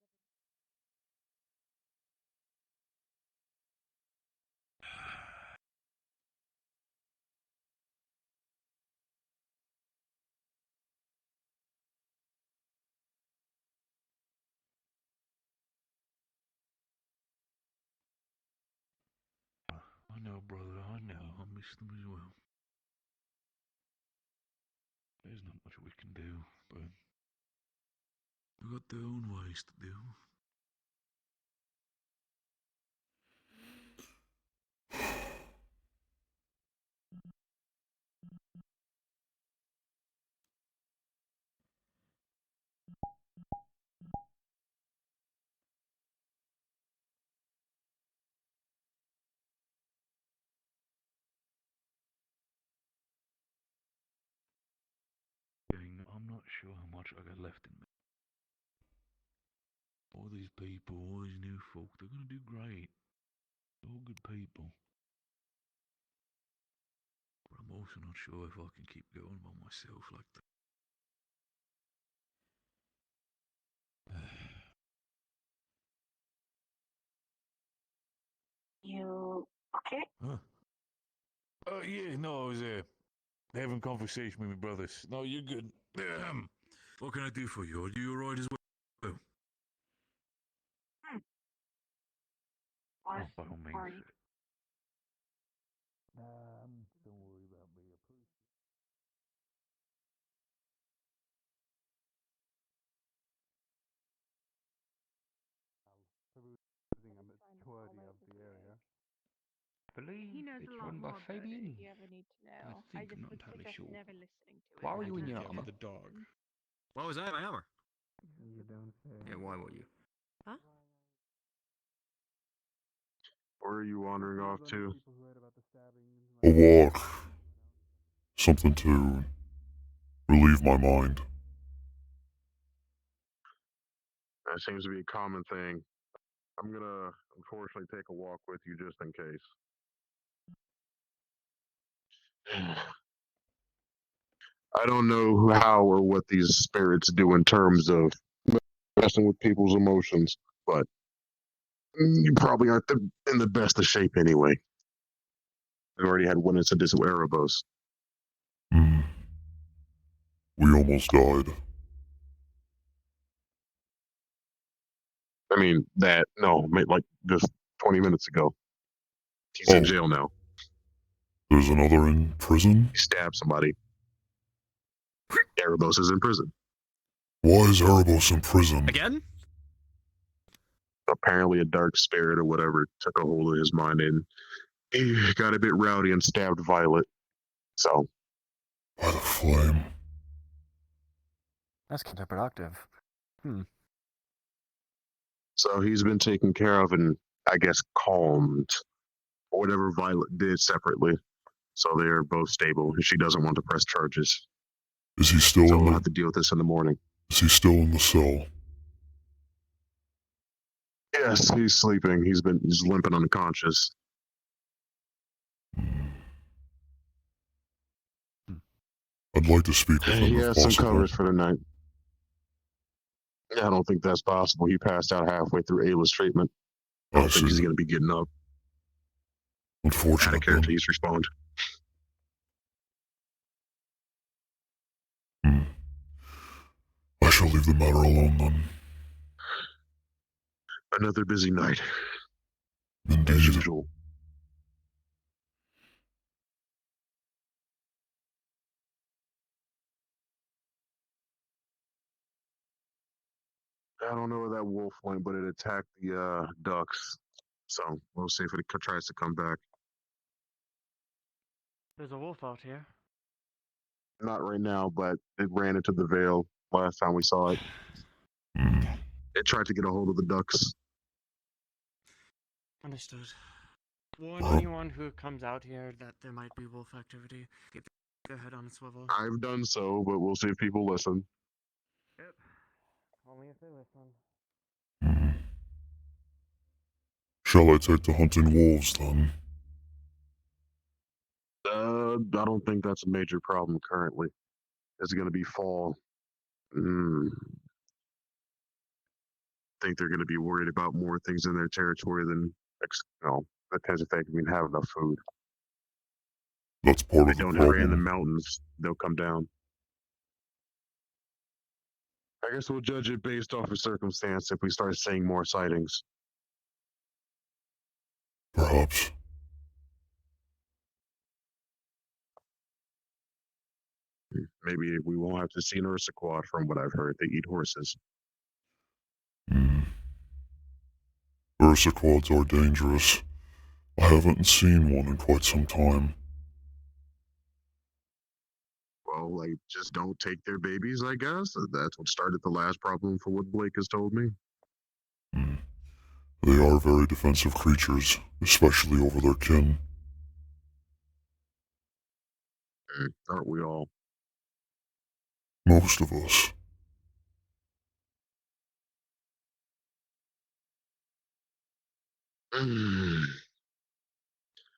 I know, brother, I know. I miss them as well. There's not much we can do, but they've got their own ways to do. I'm not sure how much I got left in me. All these people, all these new folk, they're gonna do great. They're all good people. but I'm also not sure if I can keep going by myself like that. You okay? Huh? Oh, yeah, no, I was having conversation with my brothers. No, you're good. What can I do for you? Are you alright as well? Was Oh, by all means. worried. Don't worry about me. A majority of the area. I believe He knows it's a lot run by more about it Fabian. if you ever need to I know. think, I I'm just not would entirely suggest sure. never listening to it. Why were you in until your it's armor? The dog. Why was I in my armor? You don't say. Yeah, why were you? Huh? Where are you wandering off to? A walk. Something to relieve my mind. That seems to be a common thing. I'm gonna unfortunately take a walk with you just in case. I don't know how or what these spirits do in terms of messing with people's emotions, but you probably aren't in the best of shape anyway. I've already had one incident with Erebos. We almost died. I mean, like just 20 minutes ago. He's in jail now. There's another in prison? He stabbed somebody. Erebos is in prison. Why is Erebos in prison? Again? Apparently, a dark spirit or whatever took a hold of his mind and he got a bit rowdy and stabbed Violet. So. By the flame. That's counterproductive. So he's been taken care of and, I guess, calmed. Or whatever Violet did separately. So they're both stable. She doesn't want to press charges. Is he still So in we'll the... have to deal with this in the morning. Is he still in the cell? Yes, he's sleeping. He's limping unconscious. I'd like to speak with him He if has some possible. covers for the night. I don't think that's possible. He passed out halfway through Ayla's treatment. I don't think he's going to be getting up. Unfortunate. Out of character, he's respond. I shall leave the matter alone then. Another busy night. Indeed. As usual. I don't know where that wolf went, but it attacked the ducks. So we'll see if it tries to come back. There's a wolf out here. Not right now, but it ran into the veil last time we saw it. It tried to get a hold of the ducks. Understood. Warn anyone who comes out here that there might be wolf activity. Get their head on a swivel. I've done so, but we'll see if people listen. Yep. Only if they listen. Shall I take to hunting wolves then? I don't think that's a major problem currently. It's going to be fall. I think they're going to be worried about more things in their territory than, depends if they can have enough food. That's part If of they the don't have rain in the problem. mountains, they'll come down. I guess we'll judge it based off of circumstance if we start seeing more sightings. Perhaps. Maybe we won't have to see an Ursaquad from what I've heard. They eat horses. Ursaquads are dangerous. I haven't seen one in quite some time. Well, just don't take their babies, I guess. That's what started the last problem for what Blake has told me. They are very defensive creatures, especially over their kin. Aren't we all? Most of us.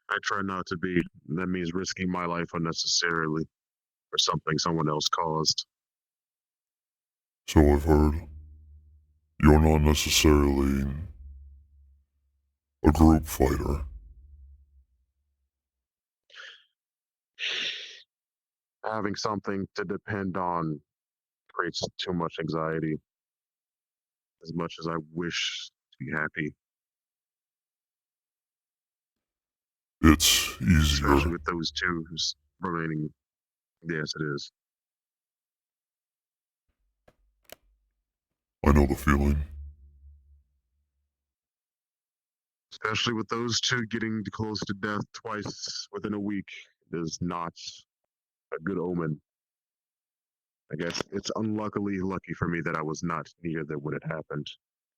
I try not to be. That means risking my life unnecessarily for something someone else caused. So I've heard. You're not necessarily a group fighter. Having something to depend on creates too much anxiety. As much as I wish to be happy. It's easier. Especially with those two remaining. Yes, it is. I know the feeling. Especially with those two getting close to death twice within a week is not a good omen. I guess it's unluckily lucky for me that I was not near them when it happened.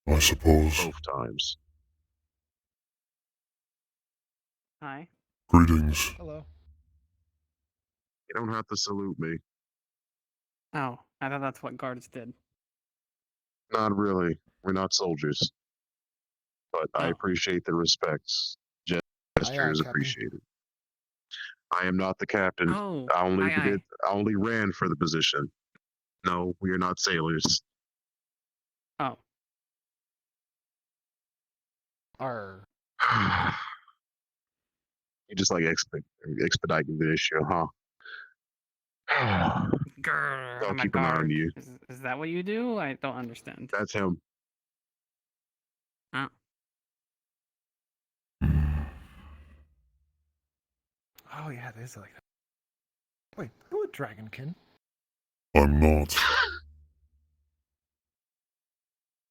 I suppose. Both times. Hi. Greetings. Hello. You don't have to salute me. Oh, I thought that's what guards did. Not really. We're not soldiers. But I appreciate the respect. Gesture is Captain. appreciated. I am not the captain. Oh, I only aye, aye. I only ran for the position. No, we are not sailors. Oh. Arr. You just like expediting the issue, huh? Grrr, I'll I'm a keep an eye on guard. you. Is that what you do? I don't understand. That's him. Oh. Oh yeah, there's like. Wait, who a dragonkin? I'm not.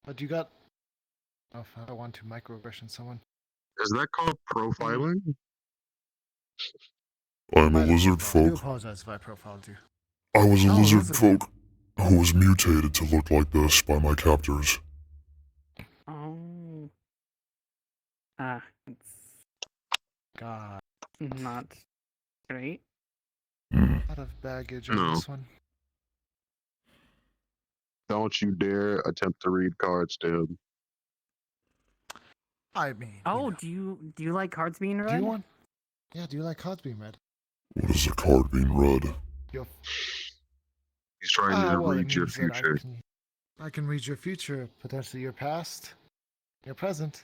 But you got. Oh, I don't want to microaggression someone. Is that called profiling? I'm a lizard I do folk. apologize if I profiled you. I was a Oh, lizard lizard. folk who was mutated to look like this by my captors. Oh. It's God. not great. A lot of baggage on No. this one. Don't you dare attempt to read cards to him. I mean. Oh, do you like cards being read? Do you want? Yeah, do you like cards being read? What is a card being read? He's trying to well, it read your means that future. I can read your future, potentially your past, your present.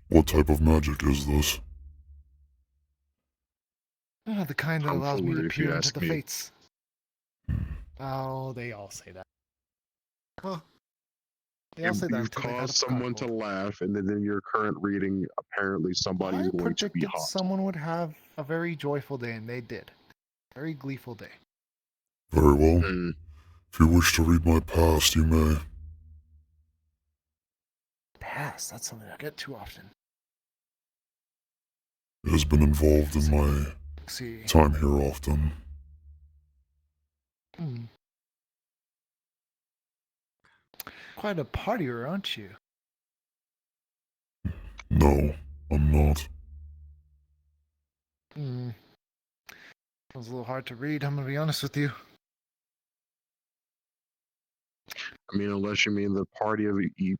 What type of magic is this? The kind that allows me to Tomfoolery, if you peer into ask the me. fates. Oh, they all say that. Well, they all say that You've until they've had caused a someone to laugh, and then in your current reading, apparently somebody is I going to be predicted hot. someone would have a very joyful day, and they did. Very gleeful day. Very well. If you wish to read my past, you may. Past, that's something I get too often. It has been involved in my See. time here often. Quite a partier, aren't you? No, I'm not. Sounds a little hard to read, I'm gonna be honest with you. I mean, unless you mean the party of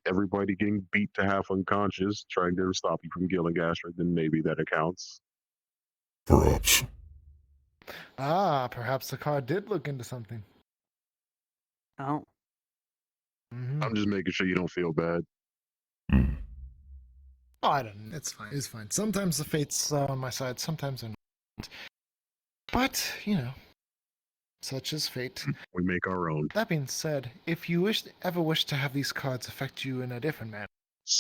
everybody getting beat to half unconscious, trying to stop you from killing Astrid, then maybe that accounts. Perhaps. Perhaps the card did look into something. Oh. I'm just making sure you don't feel bad. Oh, I don't know. It's fine. It's fine. Sometimes the fates on my side, sometimes they're not. But, such is fate. We make our own. That being said, if you ever wish to have these cards affect you in a different manner,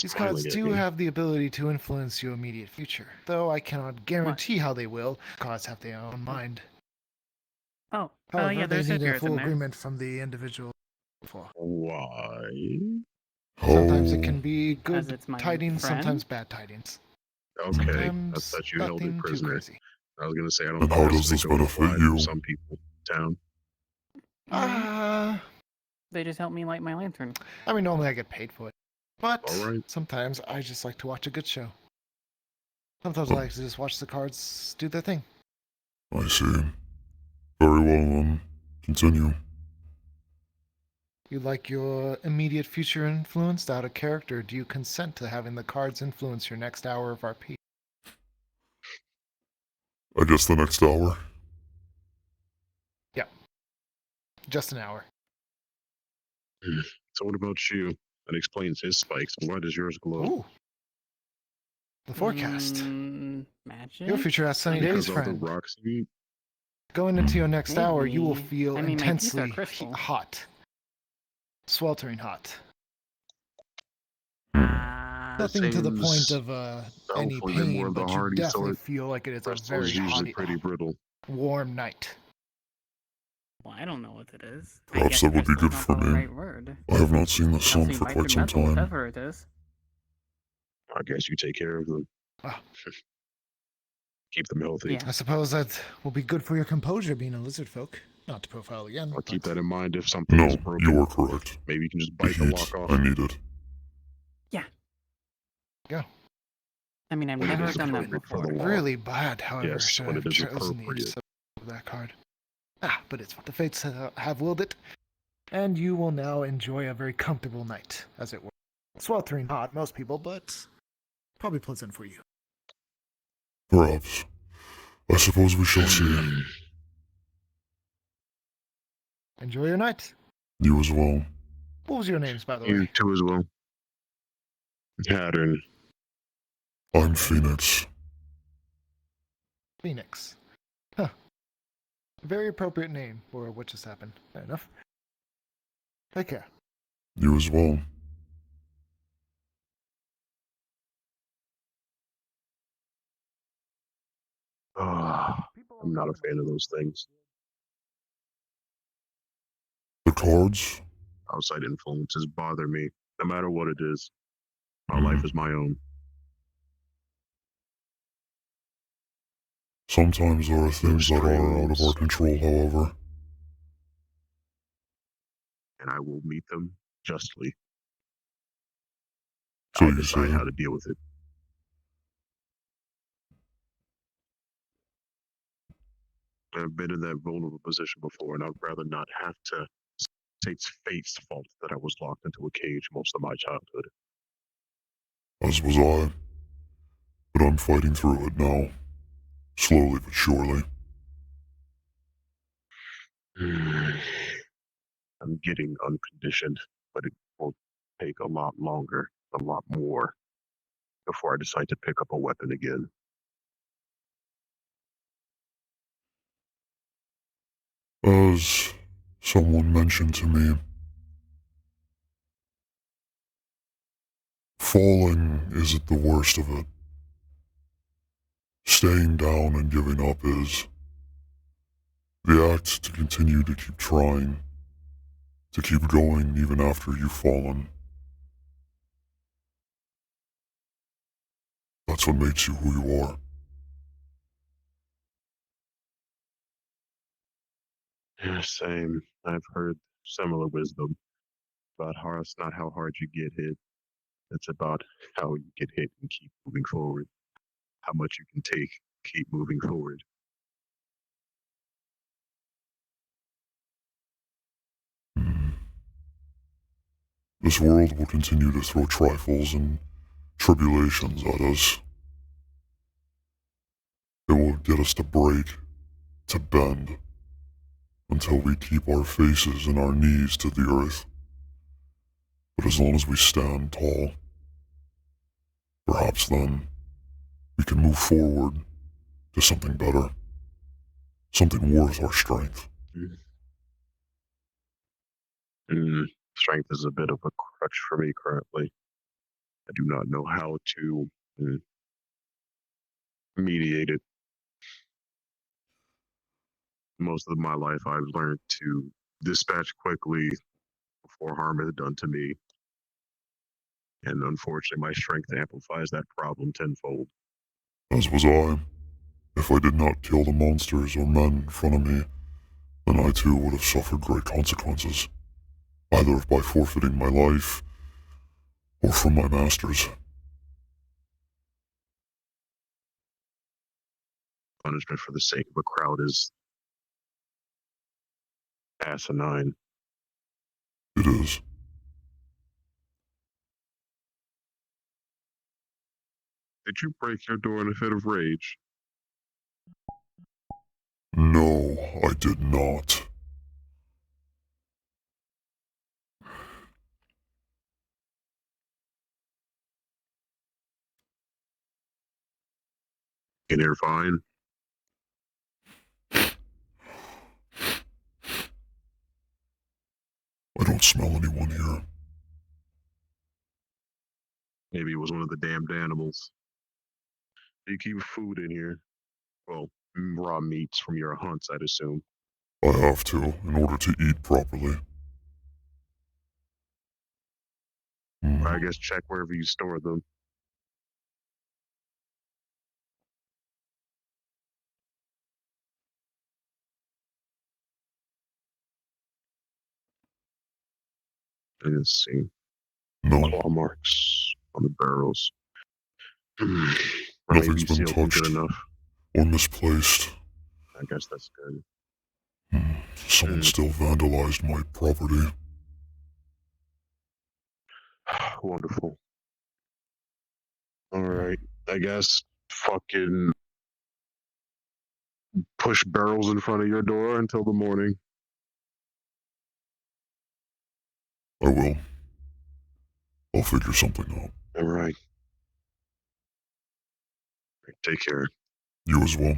these cards do have the ability to influence your immediate future. Though I cannot guarantee how they will. Cards have their own mind. Oh, However, yeah, they there's need a figures full in there. agreement from the individual. Why? Sometimes it can be Because good it's my tidings, friend? sometimes bad tidings. Okay, Sometimes I thought you held it nothing too prisoner. crazy. I was gonna say I don't And know how how does this benefit you? some people in town. They just helped me light my lantern. I mean, normally I get paid for it. But Alright. sometimes I just like to watch a good show. Sometimes I like to just watch the cards do their thing. I see. Very well, then. Continue. You like your immediate future influenced out of character. Do you consent to having the cards influence your next hour of RP? I guess the next hour. Yeah. Just an hour. So what about you? That explains his spikes. Why does yours glow? Ooh. The forecast. Magic? Your future has sunny Because days, all the friend. rocks you eat? Going into your next hour, you will Maybe. feel I mean, my teeth are intensely crystal. hot. Sweltering hot. That Nothing to the point seems of any hopefully they're more pain, of the but you hardy definitely sort. feel like it is a Crystal very is usually hot, pretty brittle. warm night. Well, I don't know what it is. I Perhaps guess that would be crystal's good not for the me. right word. I have not seen the Unless sun we for bite quite through some metal, time. whatever it is. I guess you take care of them. Keep them healthy. Yeah. I suppose that will be good for your composure being a lizard folk. Not to profile again. I'll keep that in mind if something is No, broken. you are correct. Maybe you can just The bite the heat, lock off. I need it. Yeah. Go. I mean, I've When it never is done that appropriate before. for the law. Really bad, however, Yes, should when have it is chosen the appropriate. use of that card. But it's what the fates have willed it. And you will now enjoy a very comfortable night, as it were. Sweltering hot, most people, but probably pleasant for you. Perhaps. I suppose we shall see. Enjoy your night. You as well. What was your names, by the You way? too as well. Pattern. I'm Phoenix. Phoenix. Huh. Very appropriate name for what just happened. Fair enough. Take care. You as well. I'm not a fan of those things. The cards? Outside influences bother me, no matter what it is. My life is my own. Sometimes there are things that are out of our control, however. And I will meet them justly. So I'll you decide say. how to deal with it. I've been in that vulnerable position before, and I'd rather not have to say it's fate's fault that I was locked into a cage most of my childhood. As was I. But I'm fighting through it now. Slowly but surely. I'm getting unconditioned, but it will take a lot longer, a lot more, before I decide to pick up a weapon again. As someone mentioned to me, falling isn't the worst of it. Staying down and giving up is. The act to continue to keep trying, to keep going even after you've fallen. That's what makes you who you are. Yeah, same. I've heard similar wisdom about how it's not how hard you get hit. It's about how you get hit and keep moving forward. How much you can take, keep moving forward. This world will continue to throw trifles and tribulations at us. It will get us to break, to bend, until we keep our faces and our knees to the earth. But as long as we stand tall, perhaps then we can move forward to something better, something worth our strength. Strength is a bit of a crutch for me currently. I do not know how to mediate it. Most of my life, I've learned to dispatch quickly before harm is done to me. And unfortunately, my strength amplifies that problem tenfold. As was I. If I did not kill the monsters or men in front of me, then I too would have suffered great consequences, either by forfeiting my life or from my masters. Punishment for the sake of a crowd is asinine. It is. Did you break your door in a fit of rage? No, I did not. In here fine? I don't smell anyone here. Maybe it was one of the damned animals. You keep food in here. Well, raw meats from your hunts, I'd assume. I have to, in order to eat properly. I guess check wherever you store them. Let's see. No. Claw marks on the barrels. Nothing's been sealed them touched good enough. or misplaced. I guess that's good. Someone still vandalized my property. Wonderful. Alright, I guess fucking push barrels in front of your door until the morning. I will. I'll figure something out. Alright. Take care. You as well.